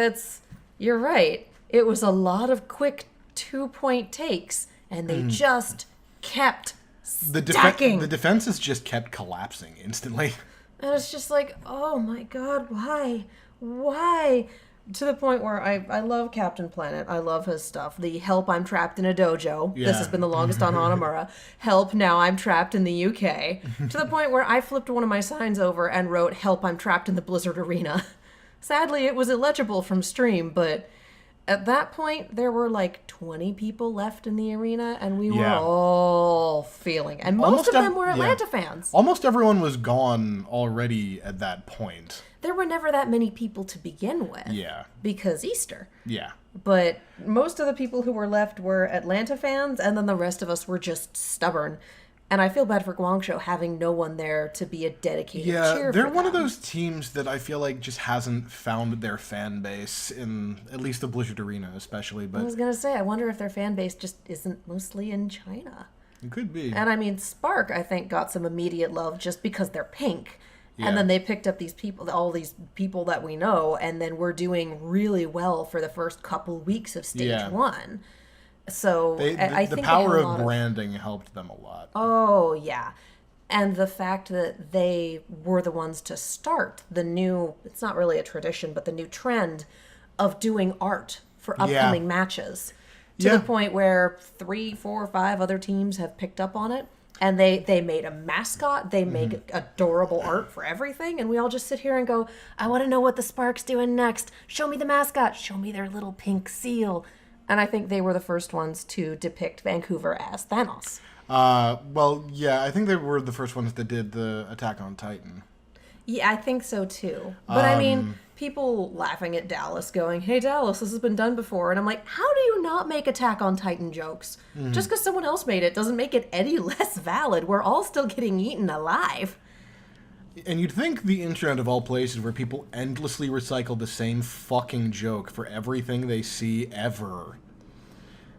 you're right. It was a lot of quick 2-point takes, and they just kept stacking. The defenses just kept collapsing instantly. And it's just like, oh my god, why? Why? To the point where I love Captain Planet. I love his stuff. The help, I'm trapped in a dojo. Yeah. This has been the longest on Hanamura. Help, now I'm trapped in the UK. To the point where I flipped one of my signs over and wrote, help, I'm trapped in the Blizzard Arena. Sadly, it was illegible from stream, but at that point, there were like 20 people left in the arena, and we were all feeling. And most of them were Atlanta fans. Almost everyone was gone already at that point. There were never that many people to begin with. Yeah. Because Easter. Yeah. But most of the people who were left were Atlanta fans, and then the rest of us were just stubborn. And I feel bad for Guangzhou having no one there to be a dedicated cheer for them. Yeah, they're one of those teams that I feel like just hasn't found their fan base in at least the Blizzard Arena, especially. But I was going to say, I wonder if their fan base just isn't mostly in China. It could be. And I mean, Spark, I think, got some immediate love just because they're pink. Yeah. And then they picked up these people, all these people that we know, and then we're doing really well for the first couple weeks of stage 1. So I think the power of branding helped them a lot. Oh, yeah. And the fact that they were the ones to start the new, it's not really a tradition, but the new trend of doing art for upcoming matches. To the point where 3, 4, 5 other teams have picked up on it. And they made a mascot. They make adorable art for everything. And we all just sit here and go, I want to know what the Spark's doing next. Show me the mascot. Show me their little pink seal. And I think they were the first ones to depict Vancouver as Thanos. Well, yeah, I think they were the first ones that did the Attack on Titan. Yeah, I think so too. But I mean, people laughing at Dallas going, hey, Dallas, this has been done before. And I'm like, how do you not make Attack on Titan jokes? Just because someone else made it doesn't make it any less valid. We're all still getting eaten alive. And you'd think the internet of all places where people endlessly recycle the same fucking joke for everything they see ever.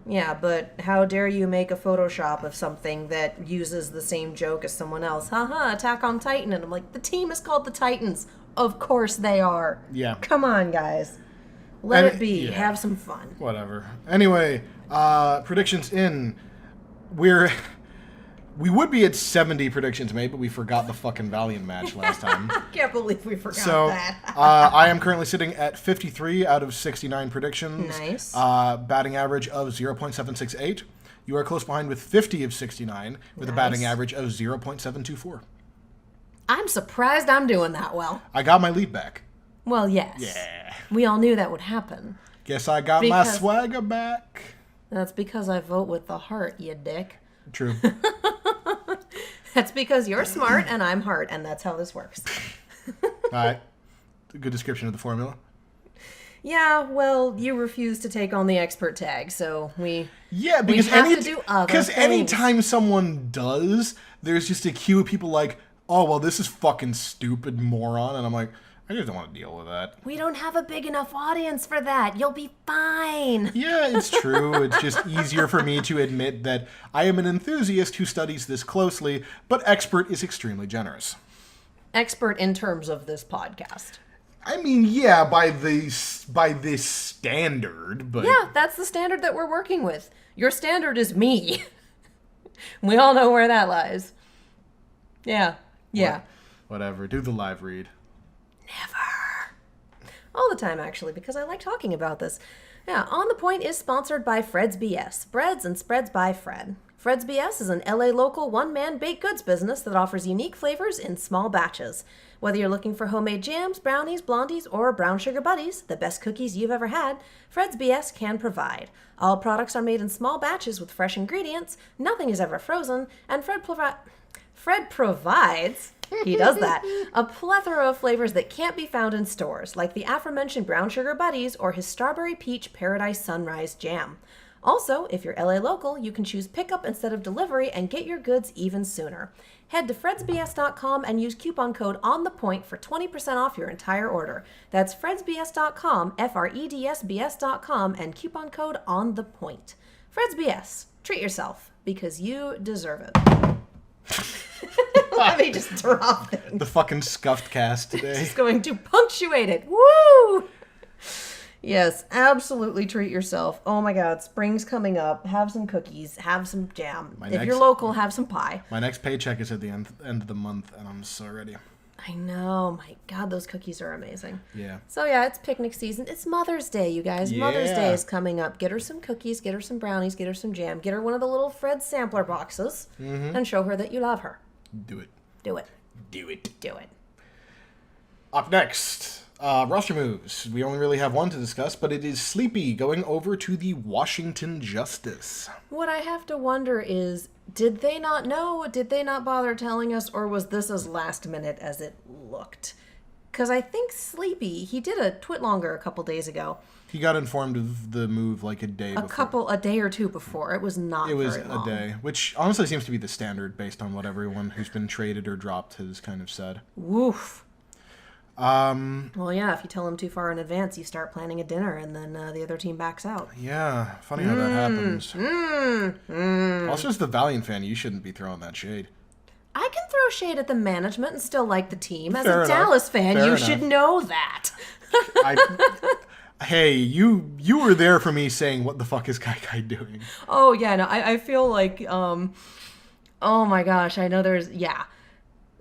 Yeah, but how dare you make a Photoshop of something that uses the same joke as someone else? Haha, Attack on Titan. And I'm like, the team is called the Titans. Of course they are. Yeah. Come on, guys. Let it be. Yeah. Have some fun. Whatever. Anyway, predictions in. We would be at 70 predictions made, but we forgot the fucking Valiant match last time. I can't believe we forgot that. I am currently sitting at 53 out of 69 predictions. Nice. Batting average of 0.768. You are close behind with 50 of 69, with a batting average of 0.724. I'm surprised I'm doing that well. I got my lead back. Well, yes. Yeah. We all knew that would happen. Guess I got my swagger back. That's because I vote with the heart, you dick. True. That's because you're smart and I'm hard, and that's how this works. All right. Good description of the formula. Yeah, well, you refuse to take on the expert tag, so we have to do other things. Because anytime someone does, there's just a queue of people like, oh, well, this is fucking stupid, moron. And I'm like, I just don't want to deal with that. We don't have a big enough audience for that. You'll be fine. Yeah, it's true. It's just easier for me to admit that I am an enthusiast who studies this closely, but expert is extremely generous. Expert in terms of this podcast. I mean, yeah, by this standard, but... Yeah, that's the standard that we're working with. Your standard is me. We all know where that lies. Yeah. Whatever. Do the live read. Never. All the time, actually, because I like talking about this. Yeah, On the Point is sponsored by Fred's BS. Breads and spreads by Fred. Fred's BS is an LA local one-man baked goods business that offers unique flavors in small batches. Whether you're looking for homemade jams, brownies, blondies, or brown sugar buddies, the best cookies you've ever had, Fred's BS can provide. All products are made in small batches with fresh ingredients, nothing is ever frozen, and Fred provides, he does that, a plethora of flavors that can't be found in stores, like the aforementioned brown sugar buddies or his strawberry peach paradise sunrise jam. Also, if you're LA local, you can choose pickup instead of delivery and get your goods even sooner. Head to fredsbs.com and use coupon code ONTHEPOINT for 20% off your entire order. That's fredsbs.com, FREDSBS.com, and coupon code ONTHEPOINT. Fred's BS. Treat yourself, because you deserve it. Let me just drop things. The fucking scuffed cast today. Just going to punctuate it. Woo! Yes, absolutely treat yourself. Oh my God, spring's coming up. Have some cookies, have some jam. If you're local, have some pie. My next paycheck is at the end of the month, and I'm so ready. I know. My God, those cookies are amazing. Yeah. So yeah, it's picnic season. It's Mother's Day, you guys. Yeah. Mother's Day is coming up. Get her some cookies, get her some brownies, get her some jam, get her one of the little Fred sampler boxes, and show her that you love her. Do it. Do it. Do it. Do it. Up next, roster moves. We only really have one to discuss, but it is Sleepy going over to the Washington Justice. What I have to wonder is, did they not know? Did they not bother telling us? Or was this as last minute as it looked? Because I think Sleepy, he did a twit longer a couple days ago. He got informed of the move like a day before. A day or two before. It was not very long. It was a day, which honestly seems to be the standard based on what everyone who's been traded or dropped has kind of said. Woof. Well, yeah, if you tell them too far in advance, you start planning a dinner, and then the other team backs out. Yeah, funny how that happens. Also, as the Valiant fan, you shouldn't be throwing that shade. I can throw shade at the management and still like the team. As Fair a enough. Dallas fan, Fair you enough. should know that. Hey, you were there for me saying, what the fuck is Kai doing? Oh, yeah, no, I feel like, oh my gosh, I know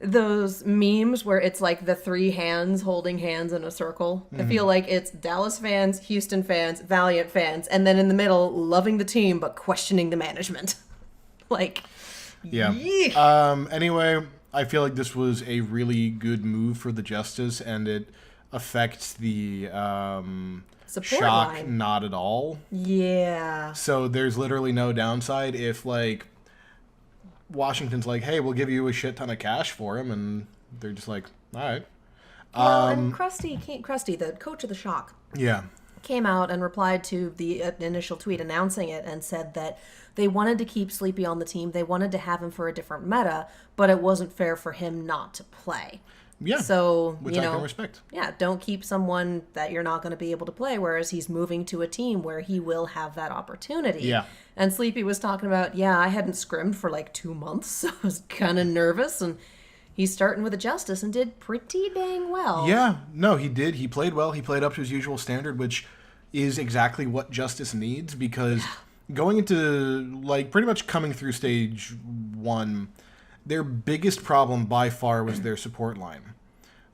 those memes where it's like the three hands holding hands in a circle. I feel like it's Dallas fans, Houston fans, Valiant fans, and then in the middle, loving the team but questioning the management. Like, yeah. yeesh. Anyway, I feel like this was a really good move for the Justice, and it affects the Support shock line. not at all. Yeah. So there's literally no downside if, like, Washington's like, hey, we'll give you a shit ton of cash for him, and they're just like, all right. Well, and Krusty, the coach of the Shock, Yeah. came out and replied to the initial tweet announcing it and said that they wanted to keep Sleepy on the team. They wanted to have him for a different meta, but it wasn't fair for him not to play. Yeah. So, Which I can respect. Yeah, don't keep someone that you're not going to be able to play, whereas he's moving to a team where he will have that opportunity. Yeah. And Sleepy was talking about, I hadn't scrimmed for like 2 months, so I was kind of nervous, and he's starting with a Justice and did pretty dang well. Yeah. No, he did. He played well. He played up to his usual standard, which is exactly what Justice needs, because going into, like, pretty much coming through stage 1, their biggest problem by far was their support line.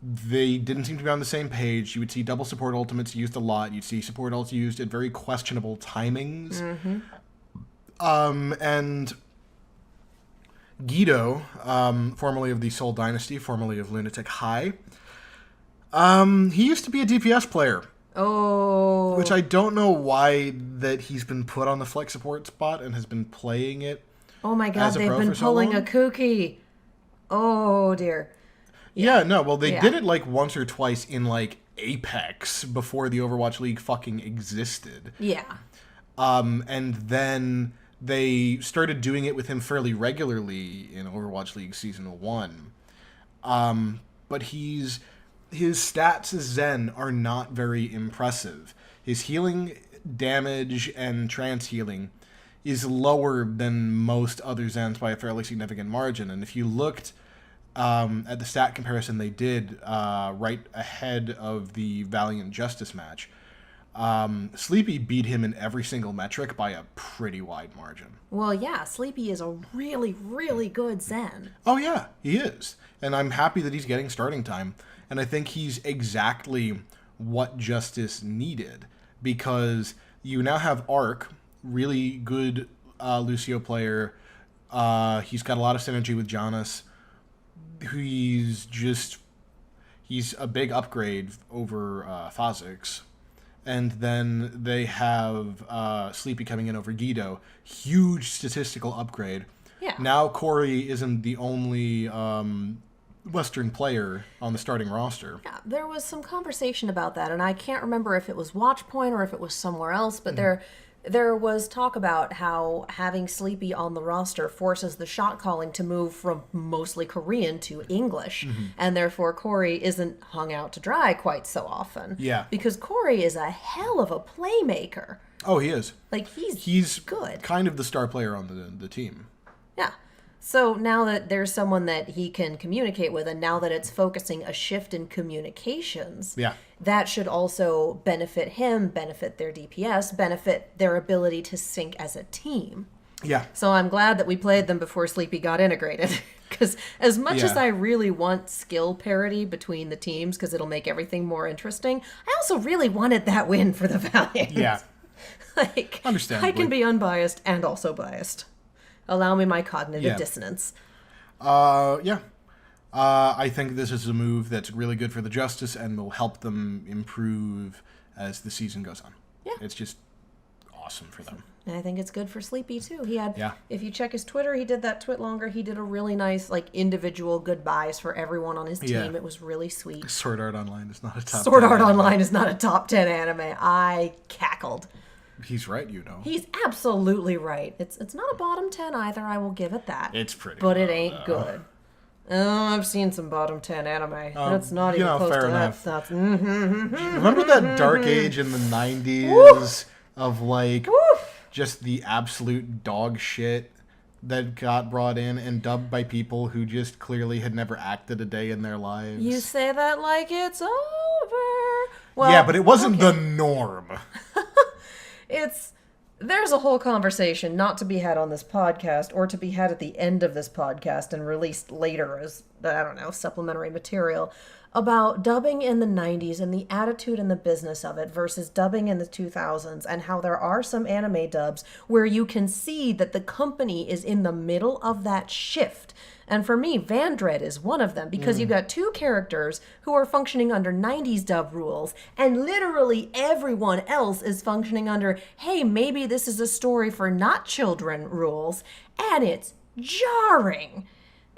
They didn't seem to be on the same page. You would see double support ultimates used a lot. You'd see support ults used at very questionable timings. And Guido, formerly of the Soul Dynasty, formerly of Lunatic High, he used to be a DPS player. Oh. Which I don't know why that he's been put on the flex support spot and has been playing it. Oh my God, as a they've pro been for so pulling a long. kookie. Oh dear. Yeah, no, well, they Yeah. did it like once or twice in like Apex before the Overwatch League fucking existed. Yeah. And then they started doing it with him fairly regularly in Overwatch League Season 1. But his stats as Zen are not very impressive. His healing damage and trance healing is lower than most other Zens by a fairly significant margin. And if you looked at the stat comparison they did right ahead of the Valiant Justice match, Sleepy beat him in every single metric by a pretty wide margin. Well, yeah, Sleepy is a really, really good Zen. Oh yeah, he is. And I'm happy that he's getting starting time. And I think he's exactly what Justice needed, because you now have Arc, really good Lucio player. He's got a lot of synergy with Jonas. He's a big upgrade over Phosix. And then they have Sleepy coming in over Guido. Huge statistical upgrade. Yeah. Now Corey isn't the only Western player on the starting roster. Yeah, there was some conversation about that, and I can't remember if it was Watchpoint or if it was somewhere else, but there was talk about how having Sleepy on the roster forces the shot calling to move from mostly Korean to English, and therefore Corey isn't hung out to dry quite so often. Yeah. Because Corey is a hell of a playmaker. Oh, he is. Like, He's good. kind of the star player on the team. Yeah. So now that there's someone that he can communicate with, and now that it's focusing a shift in communications, that should also benefit him, benefit their DPS, benefit their ability to sync as a team. Yeah. So I'm glad that we played them before Sleepy got integrated. Because as much as I really want skill parity between the teams, because it'll make everything more interesting, I also really wanted that win for the Valiant. Yeah. Like, understandably. I can be unbiased and also biased. Allow me my cognitive dissonance. I think this is a move that's really good for the Justice and will help them improve as the season goes on. Yeah. It's just awesome for them. And I think it's good for Sleepy, too. He had, if you check his Twitter, he did that twit longer. He did a really nice, like, individual goodbyes for everyone on his team. It was really sweet. Sword Art Online is not a top 10 Sword Art Online is not a top 10 anime. I cackled. He's right, you know. He's absolutely right. It's not a bottom 10 either, I will give it that. It's pretty but it ain't good. Oh, I've seen some bottom 10 anime. That's not even close to enough. that. Remember that dark age in the 90s of, like, just the absolute dog shit that got brought in and dubbed by people who just clearly had never acted a day in their lives? You say that like it's over. Well, yeah, but it wasn't the norm. There's a whole conversation not to be had on this podcast or to be had at the end of this podcast and released later as, I don't know, supplementary material about dubbing in the 90s and the attitude and the business of it versus dubbing in the 2000s, and how there are some anime dubs where you can see that the company is in the middle of that shift. And for me, Vandred is one of them, because you've got two characters who are functioning under 90s dub rules, and literally everyone else is functioning under, hey, maybe this is a story for not children rules, and it's jarring.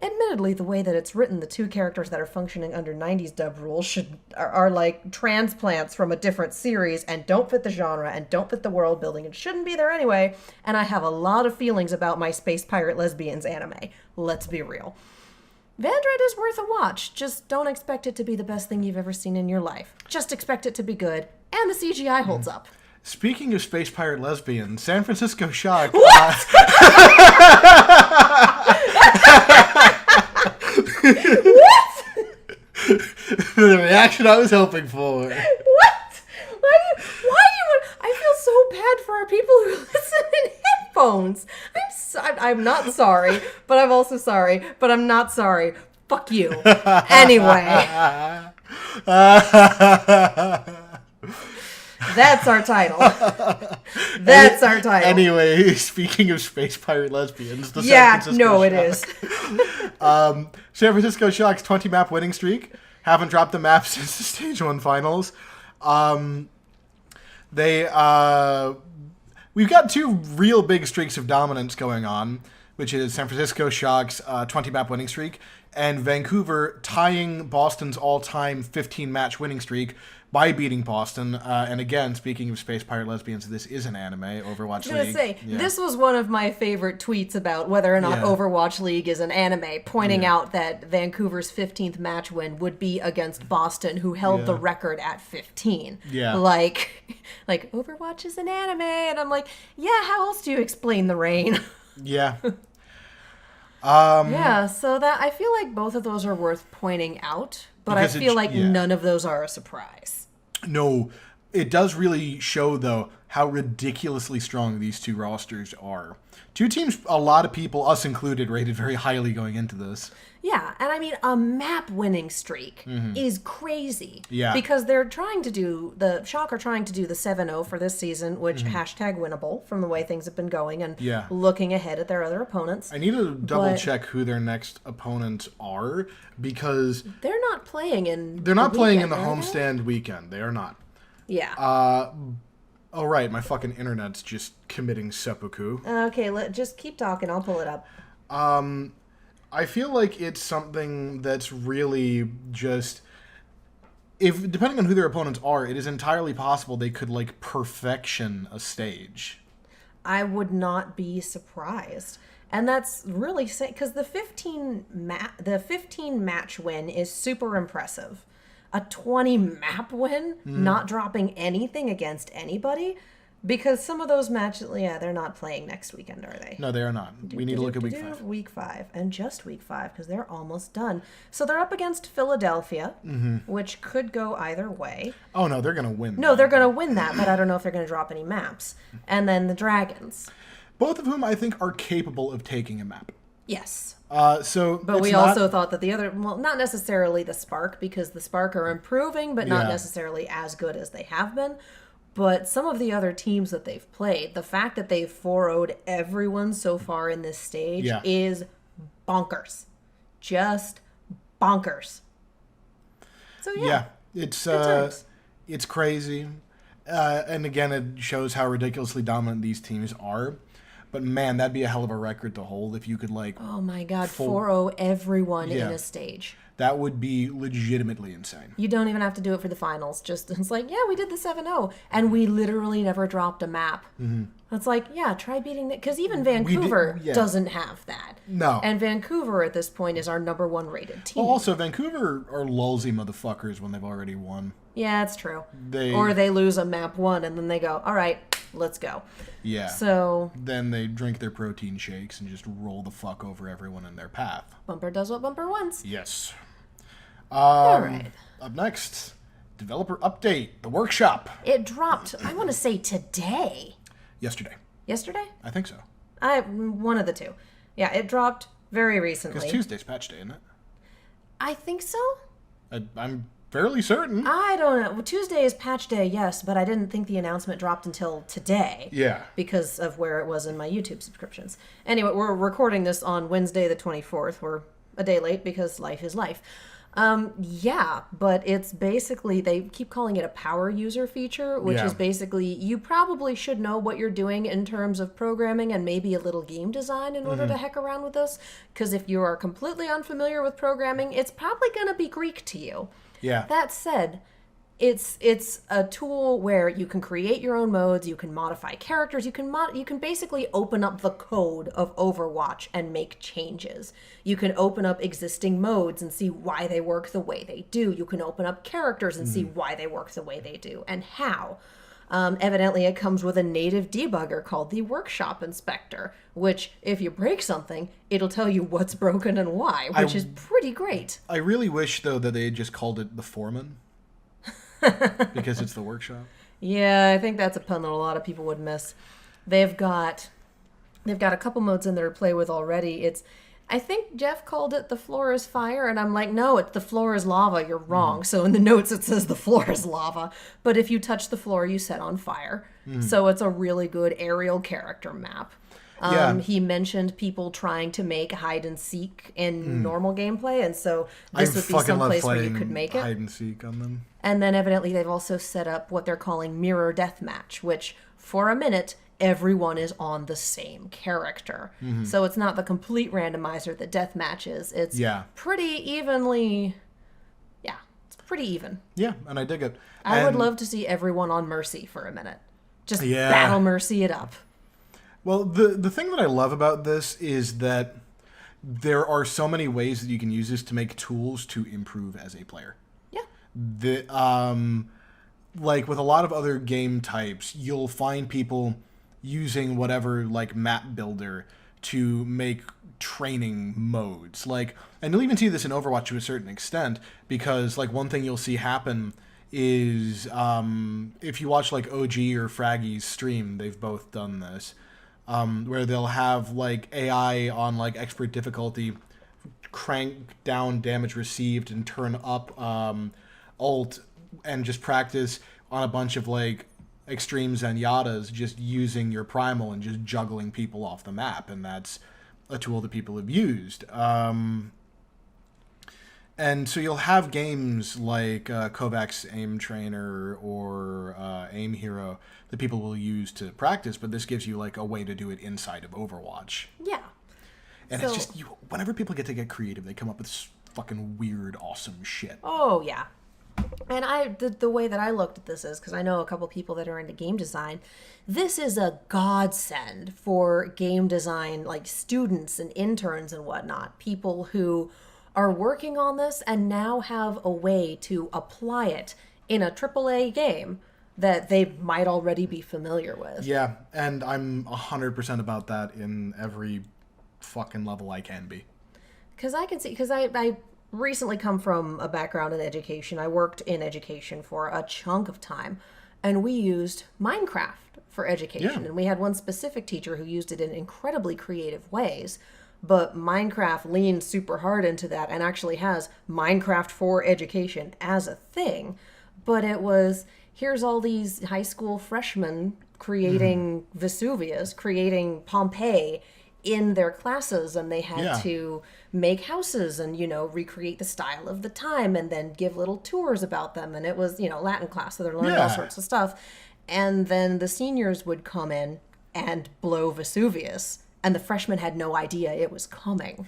Admittedly, the way that it's written, the two characters that are functioning under 90s dub rules are like transplants from a different series and don't fit the genre and don't fit the world building and shouldn't be there anyway. And I have a lot of feelings about my Space Pirate Lesbians anime. Let's be real. Vandred is worth a watch. Just don't expect it to be the best thing you've ever seen in your life. Just expect it to be good. And the CGI holds up. Speaking of Space Pirate Lesbians, San Francisco Shock... What? What? The reaction I was hoping for. What? Why do you? I feel so bad for our people who listen in headphones. I'm not sorry, but I'm also sorry, but I'm not sorry. Fuck you. Anyway. That's our title. That's our title. Anyway, speaking of Space Pirate Lesbians, the San Francisco Shock. it is. San Francisco Shock's 20-map winning streak. Haven't dropped the map since the Stage 1 finals. We've got two real big streaks of dominance going on, which is San Francisco Shock's 20-map winning streak and Vancouver tying Boston's all-time 15-match winning streak by beating Boston. And again, speaking of Space Pirate Lesbians, this is an anime, Overwatch League. I was going to say, this was one of my favorite tweets about whether or not Overwatch League is an anime, pointing out that Vancouver's 15th match win would be against Boston, who held the record at 15. Yeah. Like Overwatch is an anime, and I'm like, yeah, how else do you explain the rain? Yeah. So that I feel like both of those are worth pointing out, but I feel like none of those are a surprise. No, it does really show, though, how ridiculously strong these two rosters are. Two teams, a lot of people, us included, rated very highly going into this. Yeah, and I mean, a map winning streak is crazy. Yeah. Because the Shock are trying to do the 7-0 for this season, which hashtag winnable from the way things have been going and looking ahead at their other opponents. I need to double check who their next opponents are, because they're not playing in the Homestand weekend. They are not. Yeah. Oh, right, my fucking internet's just committing seppuku. Okay, just keep talking. I'll pull it up. I feel like it's something that's really just... depending on who their opponents are, it is entirely possible they could, like, perfection a stage. I would not be surprised. And that's really sick, because the 15 match win is super impressive. A 20 map win, not dropping anything against anybody, Because some of those matches, yeah, they're not playing next weekend, are they? No, they are not. We need to look at week 5. Week 5, and just week 5, because they're almost done. So they're up against Philadelphia, which could go either way. Oh, no, they're going to win. No, they're going to win that, but I don't know if they're going to drop any maps. And then the Dragons. Both of whom I think are capable of taking a map. Yes. But we also thought that the other, well, not necessarily the Spark, because the Spark are improving, but not necessarily as good as they have been. But some of the other teams that they've played, the fact that they've 4-0'd everyone so far in this stage is bonkers. Just bonkers. So it's crazy. And again, it shows how ridiculously dominant these teams are. But man, that'd be a hell of a record to hold if you could oh my god, 4-0 everyone in a stage. That would be legitimately insane. You don't even have to do it for the finals. Just, it's like, yeah, we did the 7-0, and we literally never dropped a map. Mm-hmm. It's like, yeah, try beating that. Because even Vancouver doesn't have that. No. And Vancouver at this point is our number 1 rated team. Well, also, Vancouver are lulzy motherfuckers when they've already won. Yeah, it's true. Or they lose a map 1, and then they go, all right, let's go. Yeah. So then they drink their protein shakes and just roll the fuck over everyone in their path. Bumper does what Bumper wants. Yes. All right. Up next, developer update, the workshop. It dropped, I want to say today. Yesterday. Yesterday? I think so. One of the two. Yeah, it dropped very recently. Because Tuesday's patch day, isn't it? I think so. I'm fairly certain. I don't know. Well, Tuesday is patch day, yes, but I didn't think the announcement dropped until today. Yeah. Because of where it was in my YouTube subscriptions. Anyway, we're recording this on Wednesday the 24th. We're a day late because life is life. Yeah, but it's basically, they keep calling it a power user feature, which is basically, you probably should know what you're doing in terms of programming and maybe a little game design in order to heck around with this. Because if you are completely unfamiliar with programming, it's probably going to be Greek to you. Yeah. That said, it's a tool where you can create your own modes, you can modify characters, you can basically open up the code of Overwatch and make changes. You can open up existing modes and see why they work the way they do. You can open up characters and see why they work the way they do and how. Evidently, it comes with a native debugger called the Workshop Inspector, which, if you break something, it'll tell you what's broken and why, which is pretty great. I really wish, though, that they had just called it the Foreman. Because it's the workshop. Yeah, I think that's a pun that a lot of people would miss. They've got a couple modes in there to play with already. I think Jeff called it the floor is fire, and I'm like, no, it's the floor is lava. You're wrong. So in the notes it says the floor is lava, but if you touch the floor, you set on fire. So it's a really good aerial character map. He mentioned people trying to make hide and seek in normal gameplay, and so this would be some place where you could make it. Hide and seek on them. And then evidently they've also set up what they're calling mirror deathmatch, which for a minute everyone is on the same character. So it's not the complete randomizer that deathmatch is. It's pretty evenly. Yeah, it's pretty even. Yeah, and I dig it. I would love to see everyone on Mercy for a minute. Just battle Mercy it up. Well, the thing that I love about this is that there are so many ways that you can use this to make tools to improve as a player. Yeah. Like with a lot of other game types, you'll find people using whatever like map builder to make training modes. Like, and you'll even see this in Overwatch to a certain extent, because like one thing you'll see happen is if you watch like OG or Fraggy's stream, they've both done this. Where they'll have like AI on like expert difficulty crank down damage received and turn up ult and just practice on a bunch of like extreme Zenyatas just using your primal and just juggling people off the map, and that's a tool that people have used. And so you'll have games like Kovacs Aim Trainer or Aim Hero that people will use to practice, but this gives you like a way to do it inside of Overwatch. Yeah. And it's just, whenever people get creative, they come up with this fucking weird, awesome shit. Oh, yeah. And the way that I looked at this is, because I know a couple people that are into game design, this is a godsend for game design, like students and interns and whatnot, people who are working on this and now have a way to apply it in a AAA game that they might already be familiar with. Yeah, and I'm 100% about that in every fucking level I can be. Because I recently come from a background in education. I worked in education for a chunk of time, and we used Minecraft for education. Yeah. And we had one specific teacher who used it in incredibly creative ways. But Minecraft leans super hard into that and actually has Minecraft for education as a thing. But it was, here's all these high school freshmen creating Vesuvius, creating Pompeii in their classes, and they had to make houses and, recreate the style of the time and then give little tours about them. And it was, Latin class, so they're learning all sorts of stuff. And then the seniors would come in and blow Vesuvius, and the freshmen had no idea it was coming.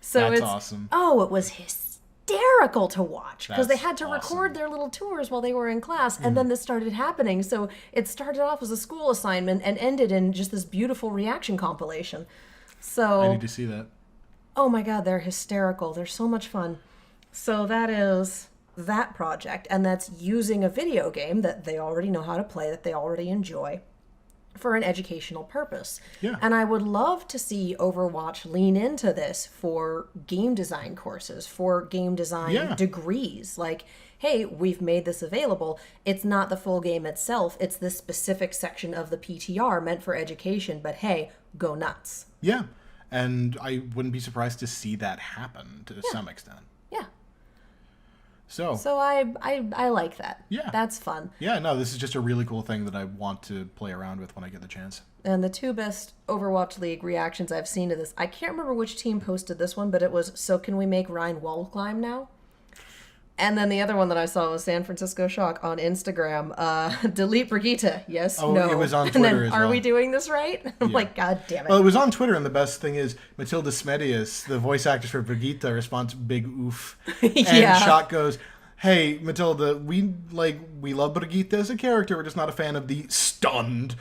So That's it's awesome. Oh, it was hysterical to watch because they That's had to awesome. record their little tours while they were in class, and then this started happening. So it started off as a school assignment and ended in just this beautiful reaction compilation. So I need to see that. oh my god, they're hysterical. They're so much fun. So that is that project, and that's using a video game that they already know how to play, that they already enjoy, for an educational purpose. Yeah. And I would love to see Overwatch lean into this for game design courses, for game design degrees. Like, hey, we've made this available. It's not the full game itself. It's this specific section of the PTR meant for education, but hey, go nuts. Yeah. And I wouldn't be surprised to see that happen to some extent. Yeah. So I like that. Yeah. That's fun. yeah, no, this is just a really cool thing that I want to play around with when I get the chance. And the two best Overwatch League reactions I've seen to this, I can't remember which team posted this one, but it was, so can we make Ryan wall climb now? And then the other one that I saw was San Francisco Shock on Instagram. Delete Brigitte. Yes, Oh, no. it was on And then, Twitter as are well. we doing this right? I'm like, God damn it. Well, it was on Twitter, and the best thing is Matilda Smedius, the voice actress for Brigitte, responds big oof. And Shock goes, hey, Matilda, we love Brigitte as a character. We're just not a fan of the stunned.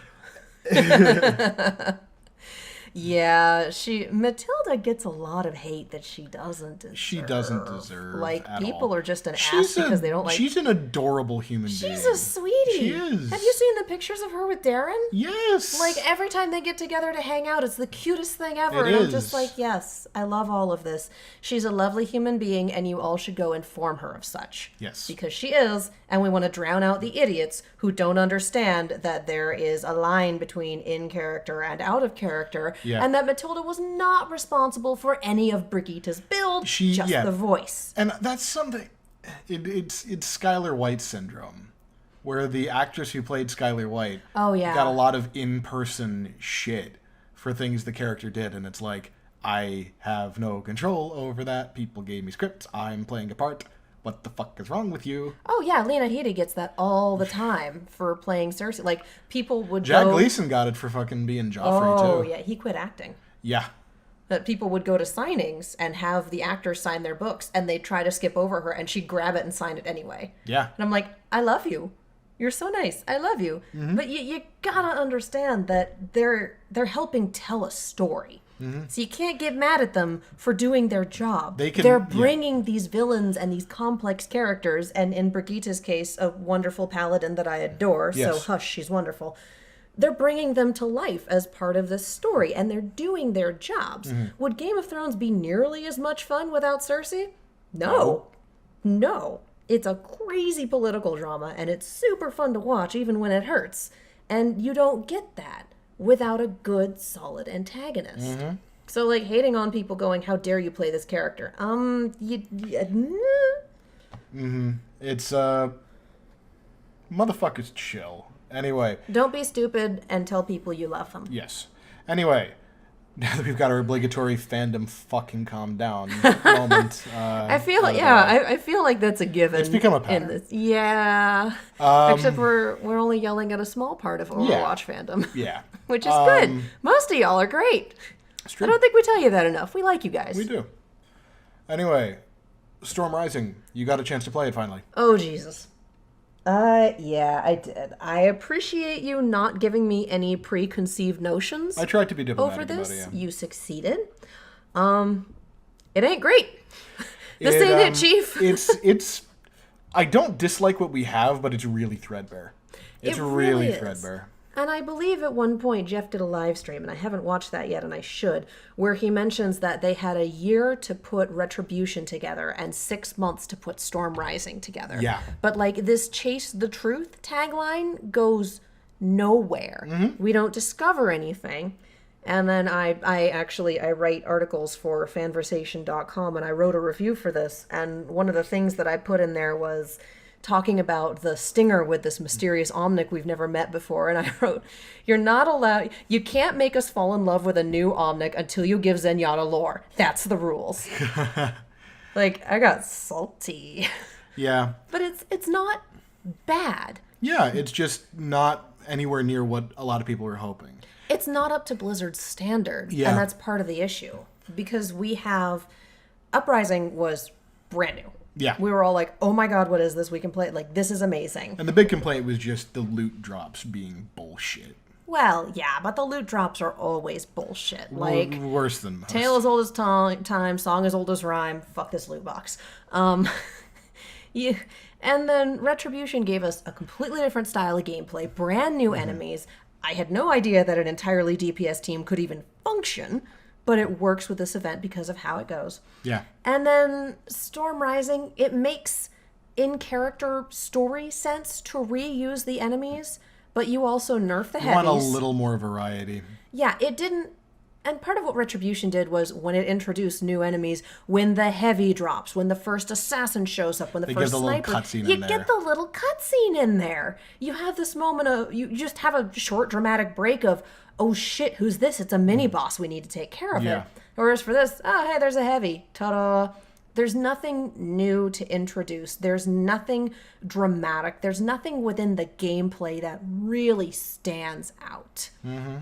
Yeah, Matilda gets a lot of hate that she doesn't deserve. She doesn't deserve Like, at people all. are just an ass because they don't like... She's an adorable human being. She's a sweetie. She is. Have you seen the pictures of her with Darren? Yes. Like, every time they get together to hang out, it's the cutest thing ever. It And I'm is. just like, yes, I love all of this. She's a lovely human being, and you all should go inform her of such. Yes. Because she is, and we want to drown out the idiots who don't understand that there is a line between in character and out of character, and that Matilda was not responsible for any of Brigitte's build, just the voice. And that's something. It's Skylar White syndrome, where the actress who played Skylar White got a lot of in-person shit for things the character did, and it's like, I have no control over that. People gave me scripts. I'm playing a part. What the fuck is wrong with you? Oh yeah, Lena Headey gets that all the time for playing Cersei. Like, people would Jack Gleason got it for fucking being Joffrey too. Oh yeah, he quit acting. Yeah. That people would go to signings and have the actors sign their books, and they'd try to skip over her, and she'd grab it and sign it anyway. Yeah. And I'm like, I love you. You're so nice. I love you. Mm-hmm. But you gotta understand that they're helping tell a story. Mm-hmm. So you can't get mad at them for doing their job. They can- They're bringing these villains and these complex characters, and in Brigitte's case, a wonderful paladin that I adore, so Yes. hush, she's wonderful. They're bringing them to life as part of this story, and they're doing their jobs. Would Game of Thrones be nearly as much fun without Cersei? No. It's a crazy political drama, and it's super fun to watch, even when it hurts. And you don't get that without a good, solid antagonist. So, like, hating on people going, how dare you play this character? It's motherfuckers chill. Anyway. Don't be stupid and tell people you love them. Yes. Anyway, now that we've got our obligatory fandom fucking calm down moment. I feel like that's a given. It's become a pattern. In this. Yeah. Except we're only yelling at a small part of Overwatch fandom. Yeah. Which is good. Most of y'all are great. It's true. I don't think we tell you that enough. We like you guys. We do. Anyway, Storm Rising. You got a chance to play it finally. Oh, Jesus. Yeah, I did. I appreciate you not giving me any preconceived notions. I tried to be diplomatic over this. about it, yeah. You succeeded. It ain't great. This ain't it, Chief. it's I don't dislike what we have, but it's really threadbare. It's It really is. threadbare. And I believe at one point Jeff did a live stream, and I haven't watched that yet, and I should, where he mentions that they had a year to put Retribution together and 6 months to put Storm Rising together. Yeah. But like this Chase the Truth tagline goes nowhere. We don't discover anything. And then I write articles for fanversation.com, and I wrote a review for this, and one of the things that I put in there was talking about the stinger with this mysterious Omnic we've never met before. And I wrote, you can't make us fall in love with a new Omnic until you give Zenyatta lore. That's the rules. Like, I got salty. Yeah. But it's not bad. Yeah, it's just not anywhere near what a lot of people were hoping. It's not up to Blizzard's standard. Yeah. And that's part of the issue. Because we have... Uprising was brand new. Yeah. We were all like, oh my god, what is this? We can play it. Like, this is amazing. And the big complaint was just the loot drops being bullshit. Well, yeah, but the loot drops are always bullshit. Like, Worse than most. tale as old as time, song as old as rhyme. Fuck this loot box. And then Retribution gave us a completely different style of gameplay, brand new enemies. I had no idea that an entirely DPS team could even function, but it works with this event because of how it goes. Yeah. And then Storm Rising, it makes in-character story sense to reuse the enemies, but you also nerf the heavies. Want a little more variety. Yeah, it didn't... And part of what Retribution did was when it introduced new enemies, when the heavy drops, when the first assassin shows up, when the first sniper... You get the little cutscene in there. You have this moment of... You just have a short dramatic break of, oh shit, who's this? It's a mini-boss. We need to take care of it. Whereas for this, oh, hey, there's a heavy. Ta-da. There's nothing new to introduce. There's nothing dramatic. There's nothing within the gameplay that really stands out. Mm-hmm.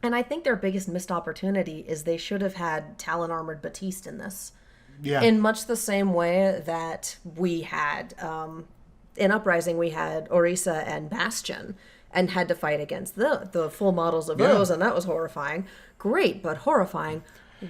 And I think their biggest missed opportunity is they should have had Talon Armored Batiste in this. Yeah. In much the same way that we had, in Uprising, we had Orisa and Bastion and had to fight against the full models of those, and that was horrifying. Great, but horrifying.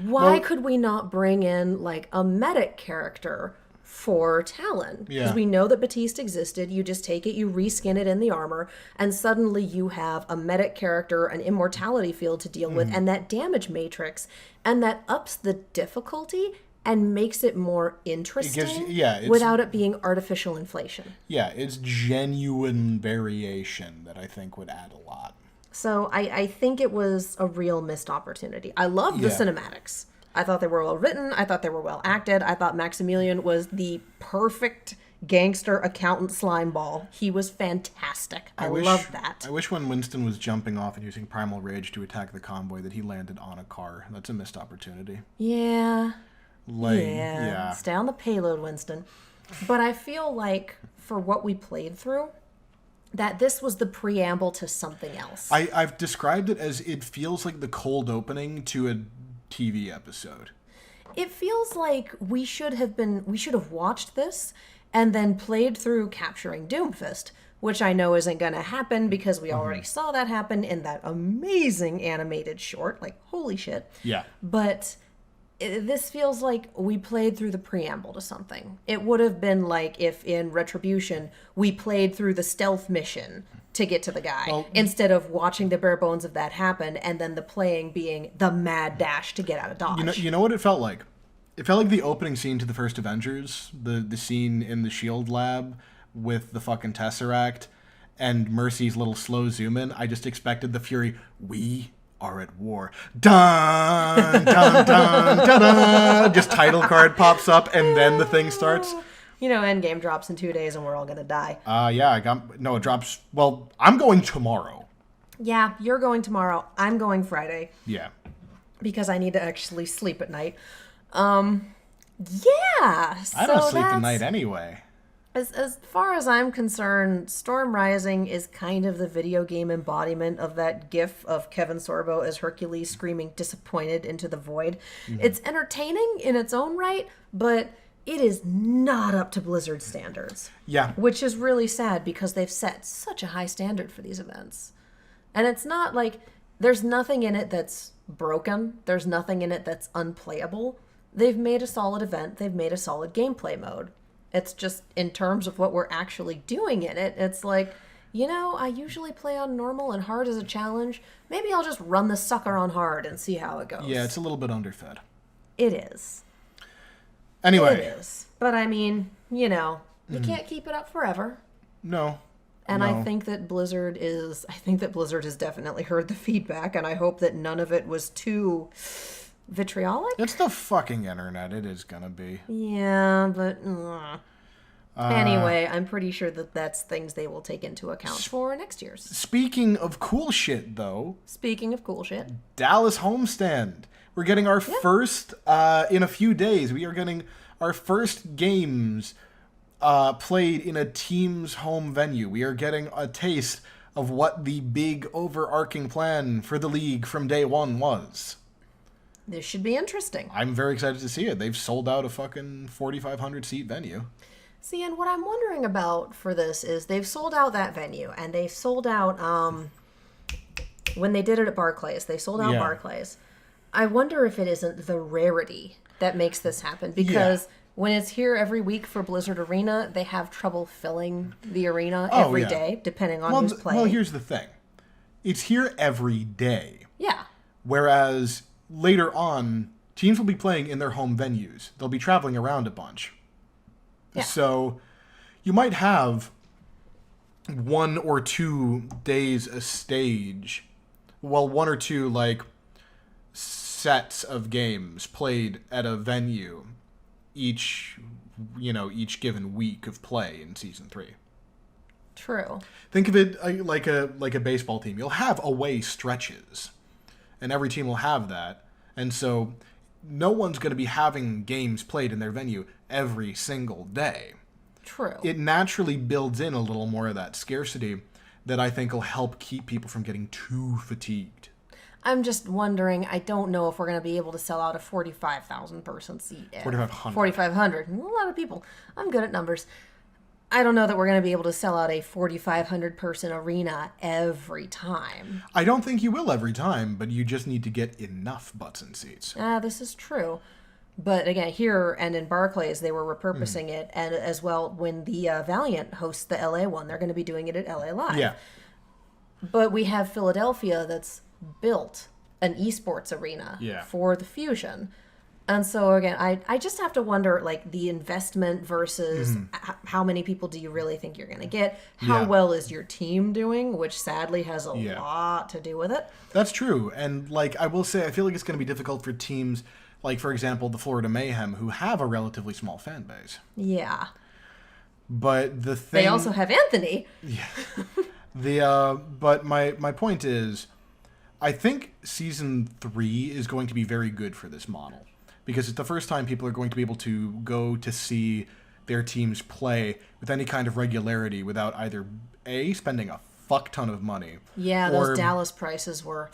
Why could we not bring in, like, a medic character for Talon? Because we know that Batiste existed. You just take it, you reskin it in the armor, and suddenly you have a medic character, an immortality field to deal with, and that damage matrix, and that ups the difficulty and makes it more interesting without it being artificial inflation. Yeah, it's genuine variation that I think would add a lot. So I think it was a real missed opportunity. I love the cinematics. I thought they were well written. I thought they were well acted. I thought Maximilian was the perfect gangster accountant slime ball. He was fantastic. I love that. I wish when Winston was jumping off and using Primal Rage to attack the convoy that he landed on a car. That's a missed opportunity. Yeah. Yeah. Stay on the payload, Winston. But I feel like for what we played through, that this was the preamble to something else. I've described it as it feels like the cold opening to a TV episode. It feels like we should have watched this and then played through Capturing Doomfist, which I know isn't going to happen because we already saw that happen in that amazing animated short. Like, holy shit. Yeah. But this feels like we played through the preamble to something. It would have been like if in Retribution we played through the stealth mission to get to the guy instead of watching the bare bones of that happen and then the playing being the mad dash to get out of Dodge. You know what it felt like? It felt like the opening scene to the first Avengers, the scene in the SHIELD lab with the fucking Tesseract and Mercy's little slow zoom in. I just expected the Fury, we are at war. Dun, dun, dun, dun, dun. Just title card pops up and then the thing starts. You know, Endgame drops in 2 days and we're all gonna die. It drops, well, I'm going tomorrow. Yeah, you're going tomorrow. I'm going Friday. Yeah. Because I need to actually sleep at night. I don't sleep at night anyway. As far as I'm concerned, Storm Rising is kind of the video game embodiment of that gif of Kevin Sorbo as Hercules screaming disappointed into the void. Mm-hmm. It's entertaining in its own right, but it is not up to Blizzard standards. Yeah. Which is really sad because they've set such a high standard for these events. And it's not like there's nothing in it that's broken. There's nothing in it that's unplayable. They've made a solid event. They've made a solid gameplay mode. It's just in terms of what we're actually doing in it. It's like, I usually play on normal and hard as a challenge. Maybe I'll just run the sucker on hard and see how it goes. Yeah, it's a little bit underfed. It is. Anyway. It is. But I mean, you can't keep it up forever. No. And No. I think that Blizzard has definitely heard the feedback, and I hope that none of it was too vitriolic. It's the fucking internet. It is gonna be. Yeah, but anyway, I'm pretty sure that that's things they will take into account for next year's. Speaking of cool shit, though. Speaking of cool shit. Dallas Homestand. We're getting our first, in a few days, we are getting our first games played in a team's home venue. We are getting a taste of what the big overarching plan for the league from day one was. This should be interesting. I'm very excited to see it. They've sold out a fucking 4,500 seat venue. See, and what I'm wondering about for this is they've sold out that venue, and they've sold out, when they did it at Barclays, they sold out Barclays. I wonder if it isn't the rarity that makes this happen, because when it's here every week for Blizzard Arena, they have trouble filling the arena every day, depending on who's playing. Well, here's the thing. It's here every day. Yeah. Whereas later on, teams will be playing in their home venues. They'll be traveling around a bunch. Yeah. So you might have 1 or 2 days a stage. Well, 1 or 2, sets of games played at a venue each given week of play in Season 3. True. Think of it like a baseball team. You'll have away stretches, and every team will have that. And so no one's going to be having games played in their venue every single day. True. It naturally builds in a little more of that scarcity that I think will help keep people from getting too fatigued. I'm just wondering, I don't know if we're going to be able to sell out a 45,000 person seat. 4,500. 4,500. A lot of people. I'm good at numbers. I don't know that we're going to be able to sell out a 4,500 person arena every time. I don't think you will every time, but you just need to get enough butts and seats. This is true. But again, here and in Barclays, they were repurposing it. And as well, when the Valiant hosts the LA one, they're going to be doing it at LA Live. Yeah. But we have Philadelphia that's built an esports arena for the Fusion. And so again, I just have to wonder, the investment versus how many people do you really think you're going to get? How well is your team doing? Which sadly has a lot to do with it. That's true. And I will say, I feel like it's going to be difficult for teams for example, the Florida Mayhem, who have a relatively small fan base. Yeah. But the thing... They also have Anthony. Yeah. But my point is, I think Season 3 is going to be very good for this model. Because it's the first time people are going to be able to go to see their teams play with any kind of regularity without either, A, spending a fuck ton of money. Yeah, those Dallas prices were...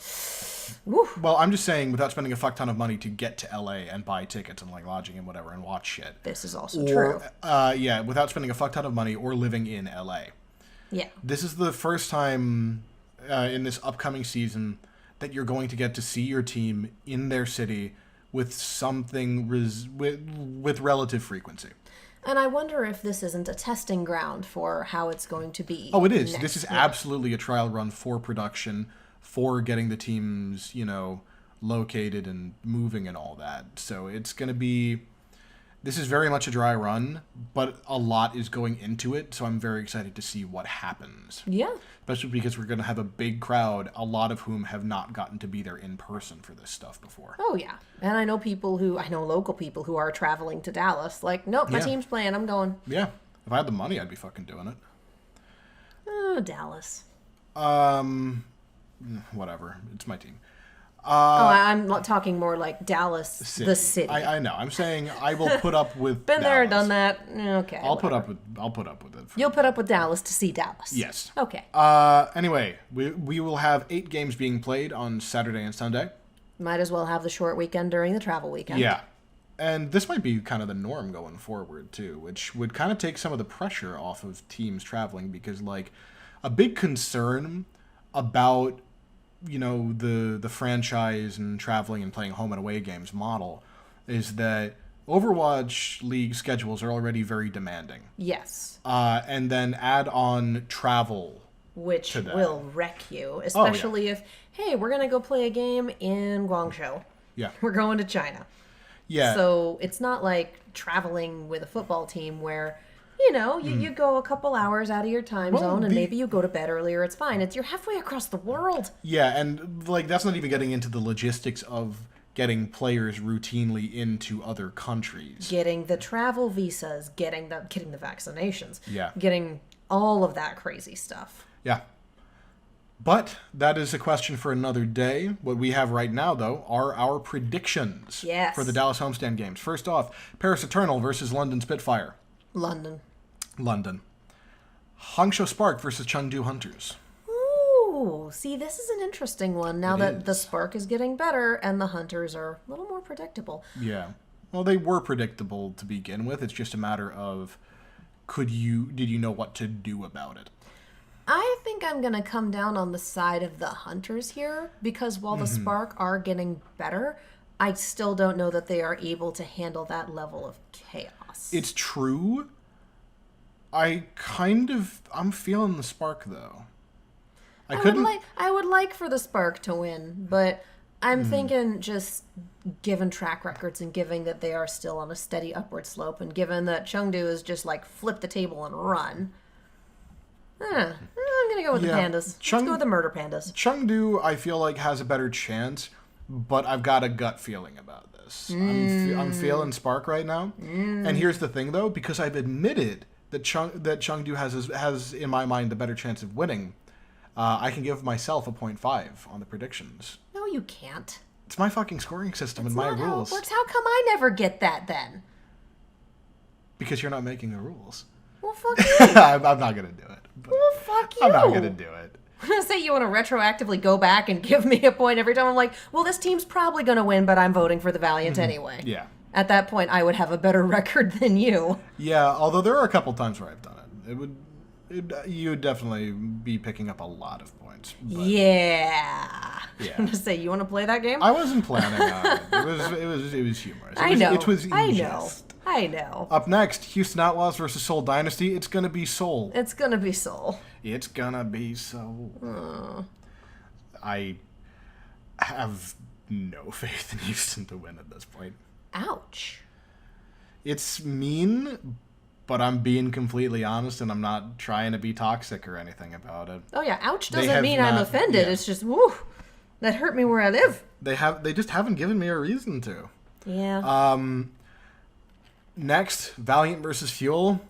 Woo. Well, I'm just saying without spending a fuck ton of money to get to LA and buy tickets and lodging and whatever and watch shit. This is also true. Without spending a fuck ton of money or living in LA. Yeah. This is the first time in this upcoming season that you're going to get to see your team in their city with something with relative frequency. And I wonder if this isn't a testing ground for how it's going to be. Oh, it is. This is absolutely a trial run for production, for getting the teams, located and moving and all that. So it's going to be... This is very much a dry run, but a lot is going into it, so I'm very excited to see what happens. Yeah. Especially because we're going to have a big crowd, a lot of whom have not gotten to be there in person for this stuff before. Oh, yeah. And I know local people who are traveling to Dallas. Nope, my team's playing, I'm going. Yeah. If I had the money, I'd be fucking doing it. Oh, Dallas. Whatever. It's my team. I'm not talking more like Dallas, the city. I know. I'm saying I will put up with Been there, done that. Okay. I'll put up with it. You'll put up with Dallas to see Dallas. Yes. Okay. Anyway, we will have 8 games being played on Saturday and Sunday. Might as well have the short weekend during the travel weekend. Yeah. And this might be kind of the norm going forward, too, which would kind of take some of the pressure off of teams traveling because, a big concern about the franchise and traveling and playing home and away games model is that Overwatch League schedules are already very demanding. Yes. And then add on travel. Which to that. will wreck you, especially if, hey, we're going to go play a game in Guangzhou. Yeah. We're going to China. Yeah. So it's not like traveling with a football team where, you go a couple hours out of your time zone and maybe you go to bed earlier. It's fine. You're halfway across the world. Yeah, and that's not even getting into the logistics of getting players routinely into other countries. Getting the travel visas, getting the vaccinations. Yeah. Getting all of that crazy stuff. Yeah. But that is a question for another day. What we have right now, though, are our predictions for the Dallas Homestand games. First off, Paris Eternal versus London Spitfire. London. Hangzhou Spark versus Chengdu Hunters. Ooh, see, this is an interesting one now that the Spark is getting better and the Hunters are a little more predictable. Yeah. Well, they were predictable to begin with. It's just a matter of did you know what to do about it? I think I'm going to come down on the side of the Hunters here because while the Spark are getting better, I still don't know that they are able to handle that level of chaos. It's true. I'm feeling the Spark, though. I would like for the Spark to win, but I'm thinking just given track records and given that they are still on a steady upward slope and given that Chengdu is just like flip the table and run, I'm going to go with the Pandas. Let's go with the Murder Pandas. Chengdu, I feel like, has a better chance, but I've got a gut feeling about this. I'm feeling Spark right now. And here's the thing, though, because I've admitted that Chengdu has, in my mind, the better chance of winning, I can give myself a 0.5 on the predictions. No, you can't. It's my fucking scoring system and my rules. How it works. How come I never get that then? Because you're not making the rules. Well, fuck you. I'm not going to do it. Well, fuck you. I'm not going to do it. I'm going to say you want to retroactively go back and give me a point every time. I'm like, well, this team's probably going to win, but I'm voting for the Valiant anyway. Yeah. At that point, I would have a better record than you. Yeah, although there are a couple times where I've done it. You would definitely be picking up a lot of points. But yeah. I'm going to say, you want to play that game? I wasn't planning on it. It was humorous. It was I know. Up next, Houston Outlaws versus Seoul Dynasty. It's gonna be Seoul. It's gonna be Seoul. It's gonna be Seoul. I have no faith in Houston to win at this point. Ouch. It's mean, but I'm being completely honest, and I'm not trying to be toxic or anything about it. Oh yeah, ouch doesn't mean I'm offended. Yeah. It's just, woo, that hurt me where I live. They just haven't given me a reason to. Yeah. Next, Valiant versus Fuel.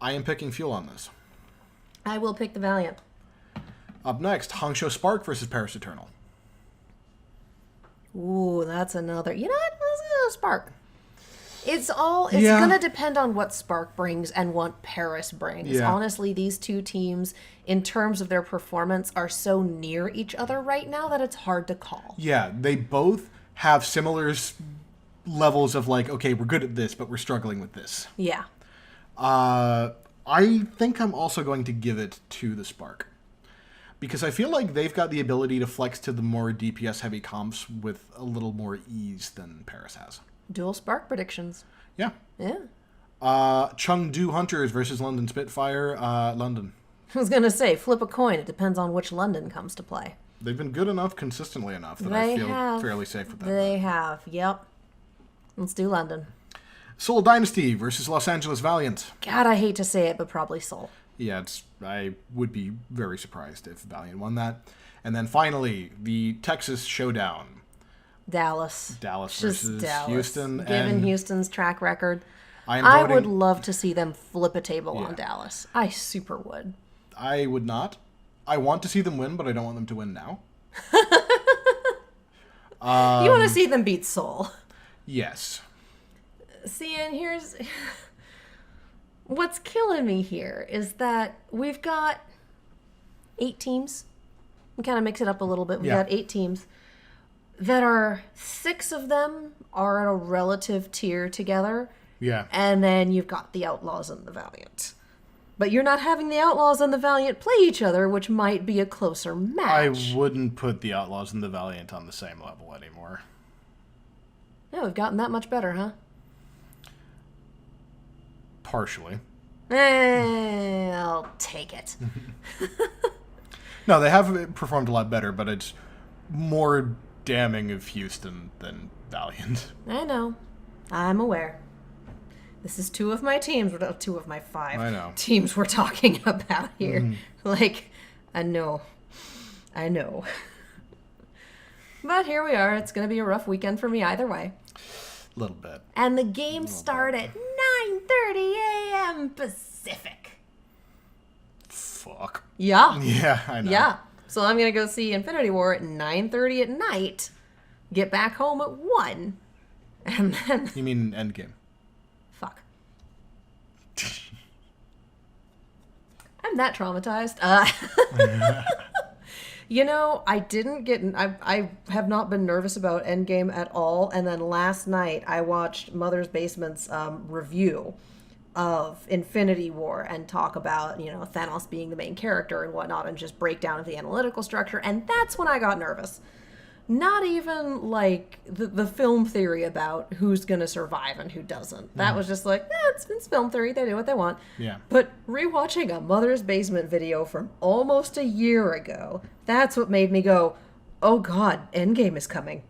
I am picking Fuel on this. I will pick the Valiant. Up next, Hangzhou Spark versus Paris Eternal. Ooh, that's another. You know what? Let's go Spark. It's going to depend on what Spark brings and what Paris brings. Yeah. Honestly, these two teams, in terms of their performance, are so near each other right now that it's hard to call. Yeah, they both have similar levels of like, okay, we're good at this, but we're struggling with this. Yeah. I think I'm also going to give it to the Spark. Because I feel like they've got the ability to flex to the more DPS-heavy comps with a little more ease than Paris has. Dual Spark predictions. Yeah. Yeah. Chengdu Hunters versus London Spitfire. London. I was going to say, flip a coin. It depends on which London comes to play. They've been good enough consistently enough that I feel fairly safe with that. They have. Yep. Let's do London. Seoul Dynasty versus Los Angeles Valiant. God, I hate to say it, but probably Seoul. Yeah, I would be very surprised if Valiant won that. And then finally, the Texas Showdown. Dallas versus Dallas. Houston. Given Houston's track record, I would love to see them flip a table on Dallas. I super would. I would not. I want to see them win, but I don't want them to win now. You want to see them beat Seoul. Yes. See, and here's... What's killing me here is that we've got 8 teams. We kind of mix it up a little bit. We've got 8 teams that are 6 of them are at a relative tier together. Yeah. And then you've got the Outlaws and the Valiant. But you're not having the Outlaws and the Valiant play each other, which might be a closer match. I wouldn't put the Outlaws and the Valiant on the same level anymore. Yeah, we've gotten that much better, huh? Partially. I'll take it. No, they have performed a lot better, but it's more damning of Houston than Valiant. I know. I'm aware. This is two of my teams, two of my 5 I know. teams we're talking about here. Like, I know. But here we are. It's going to be a rough weekend for me either way. A little bit. And the games start at 9:30 a.m. Pacific. Fuck. Yeah. Yeah, I know. Yeah. So I'm going to go see Infinity War at 9:30 at night, get back home at 1, and then... You mean Endgame? Fuck. I'm that traumatized. You know, I have not been nervous about Endgame at all. And then last night I watched Mother's Basement's review of Infinity War and talk about, Thanos being the main character and whatnot and just breakdown of the analytical structure. And that's when I got nervous. Not even like the film theory about who's going to survive and who doesn't. That was just like, it's film theory. They do what they want. Yeah. But rewatching a Mother's Basement video from almost a year ago, that's what made me go, oh God, Endgame is coming.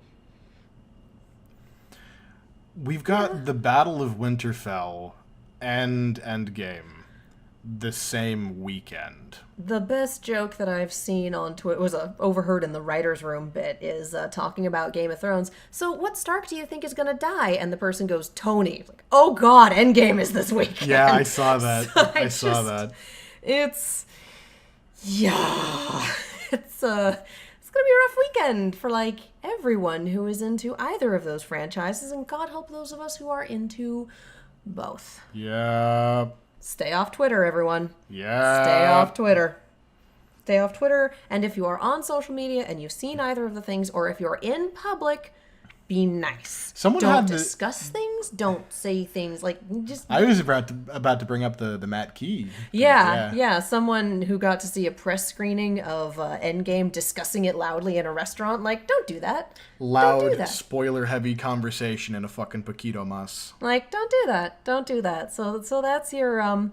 We've got the Battle of Winterfell and Endgame the same weekend. The best joke that I've seen on Twitter was overheard in the writer's room bit is talking about Game of Thrones. So what Stark do you think is going to die? And the person goes, Tony. Like, oh God, Endgame is this weekend. Yeah, I saw that. So I saw that. It's going to be a rough weekend for like everyone who is into either of those franchises. And God help those of us who are into both. Yeah. Stay off Twitter, everyone. Yeah. Stay off Twitter. Stay off Twitter. And if you are on social media and you've seen either of the things, or if you're in public, be nice. Don't discuss things. Don't say things like just. I was about to bring up the Matt Key. Yeah. Someone who got to see a press screening of Endgame discussing it loudly in a restaurant. Like, don't do that. Loud, don't do that. spoiler-heavy conversation in a fucking Paquito Mas. Like, don't do that. Don't do that. So that's your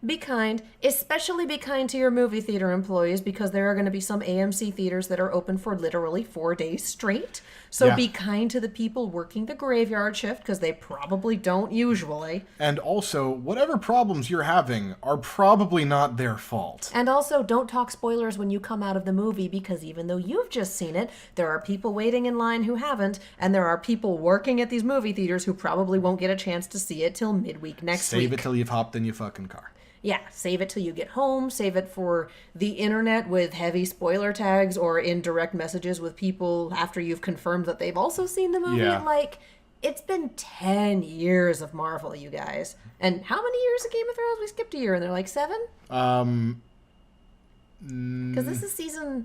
be kind. Especially be kind to your movie theater employees, because there are going to be some AMC theaters that are open for literally 4 days straight. So be kind to the people working the graveyard shift, because they probably don't usually. And also, whatever problems you're having are probably not their fault. And also, don't talk spoilers when you come out of the movie, because even though you've just seen it, there are people waiting in line who haven't, and there are people working at these movie theaters who probably won't get a chance to see it till midweek next week. Save it till you've hopped in your fucking car. Yeah, save it till you get home. Save it for the internet with heavy spoiler tags or indirect messages with people after you've confirmed that they've also seen the movie. Yeah. Like, it's been 10 years of Marvel, you guys. And how many years of Game of Thrones? We skipped a year, and they're like 7? Because this is season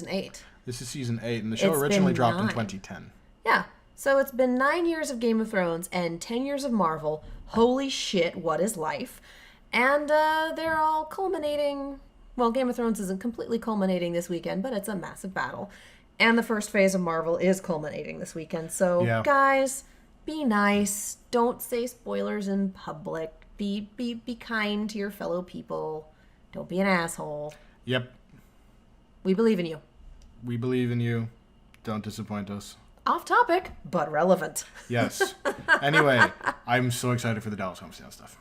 8. This is season 8, and the show It's originally been dropped in 9. 2010. Yeah. So it's been 9 years of Game of Thrones and 10 years of Marvel. Holy shit, what is life? And they're all culminating. Well, Game of Thrones isn't completely culminating this weekend, but it's a massive battle. And the first phase of Marvel is culminating this weekend. So, guys, be nice. Don't say spoilers in public. Be kind to your fellow people. Don't be an asshole. Yep. We believe in you. We believe in you. Don't disappoint us. Off topic, but relevant. Yes. Anyway, I'm so excited for the Dallas Homestand stuff.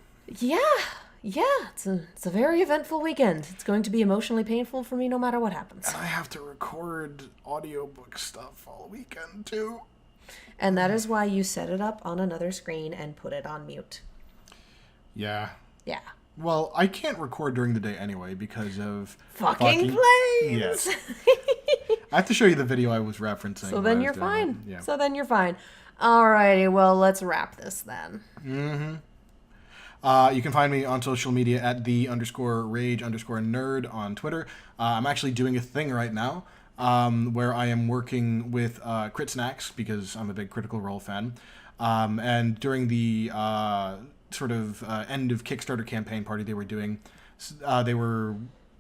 Yeah, it's a very eventful weekend. It's going to be emotionally painful for me no matter what happens. And I have to record audiobook stuff all weekend, too. And that is why you set it up on another screen and put it on mute. Yeah. Yeah. Well, I can't record during the day anyway because of... Fucking planes! Yes. I have to show you the video I was referencing. So then you're fine. Yeah. So then you're fine. Alrighty, well, let's wrap this then. Mm-hmm. You can find me on social media at _rage_nerd on Twitter. I'm actually doing a thing right now where I am working with Crit Snacks because I'm a big Critical Role fan. And during the end of Kickstarter campaign party they were doing, they were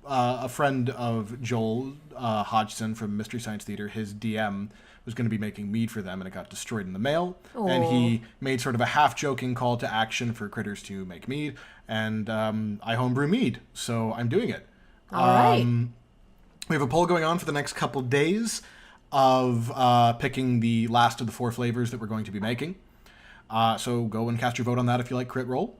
a friend of Joel Hodgson from Mystery Science Theater, his DM was going to be making mead for them, and it got destroyed in the mail. Aww. And he made sort of a half-joking call to action for critters to make mead, and I homebrew mead, so I'm doing it. All right. We have a poll going on for the next couple days of picking the last of the 4 flavors that we're going to be making. So go and cast your vote on that if you like Crit Roll.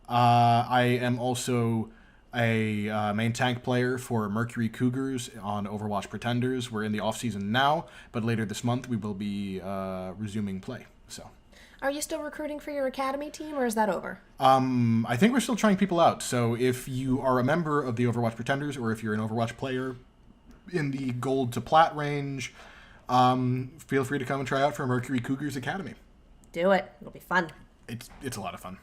I am also a main tank player for Mercury Cougars on Overwatch Pretenders. We're in the off-season now, but later this month we will be resuming play. So, Are you still recruiting for your academy team, or is that over? I think we're still trying people out. So if you are a member of the Overwatch Pretenders, or if you're an Overwatch player in the gold to plat range, feel free to come and try out for Mercury Cougars Academy. Do it. It'll be fun. It's a lot of fun.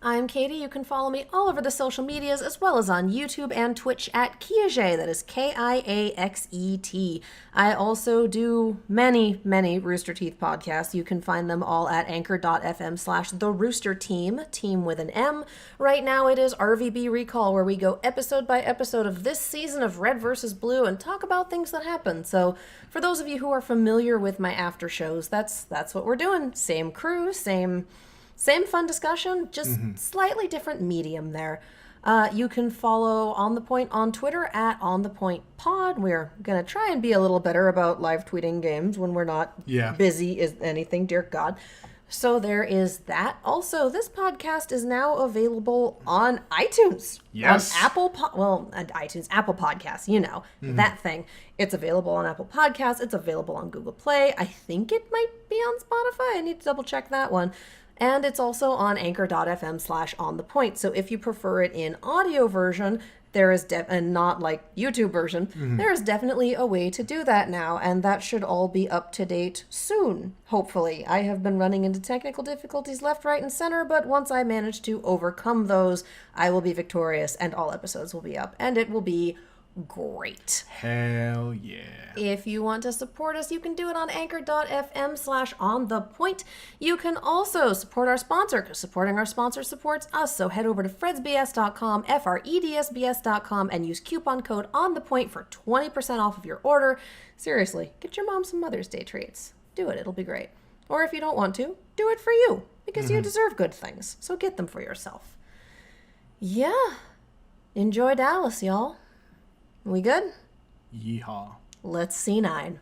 I'm Katie. You can follow me all over the social medias, as well as on YouTube and Twitch at Kiaxet. That is Kiaxet. I also do many, many Rooster Teeth podcasts. You can find them all at anchor.fm/The Rooster Team, team with an M. Right now it is RVB Recall, where we go episode by episode of this season of Red vs. Blue and talk about things that happen. So for those of you who are familiar with my after shows, that's what we're doing. Same crew, same fun discussion, just slightly different medium there. You can follow On The Point on Twitter at On The Point Pod. We're going to try and be a little better about live tweeting games when we're not busy as anything, dear God. So there is that. Also, this podcast is now available on iTunes. Yes. On Apple Podcasts, that thing. It's available on Apple Podcasts. It's available on Google Play. I think it might be on Spotify. I need to double check that one. And it's also on anchor.fm/On The Point. So if you prefer it in audio version, there is and not like YouTube version, there is definitely a way to do that now, and that should all be up to date soon, hopefully. I have been running into technical difficulties left, right, and center, but once I manage to overcome those, I will be victorious, and all episodes will be up, and it will be great. Hell yeah. If you want to support us, you can do it on anchor.fm/On The Point. You can also support our sponsor, because supporting our sponsor supports us. So head over to fredsbs.com, fredsbs.com, and use coupon code On The Point for 20% off of your order. Seriously, get your mom some Mother's Day treats. Do it. It'll be great. Or if you don't want to, do it for you, because you deserve good things. So get them for yourself. Yeah. Enjoy Dallas, y'all. We good? Yeehaw. Let's C9.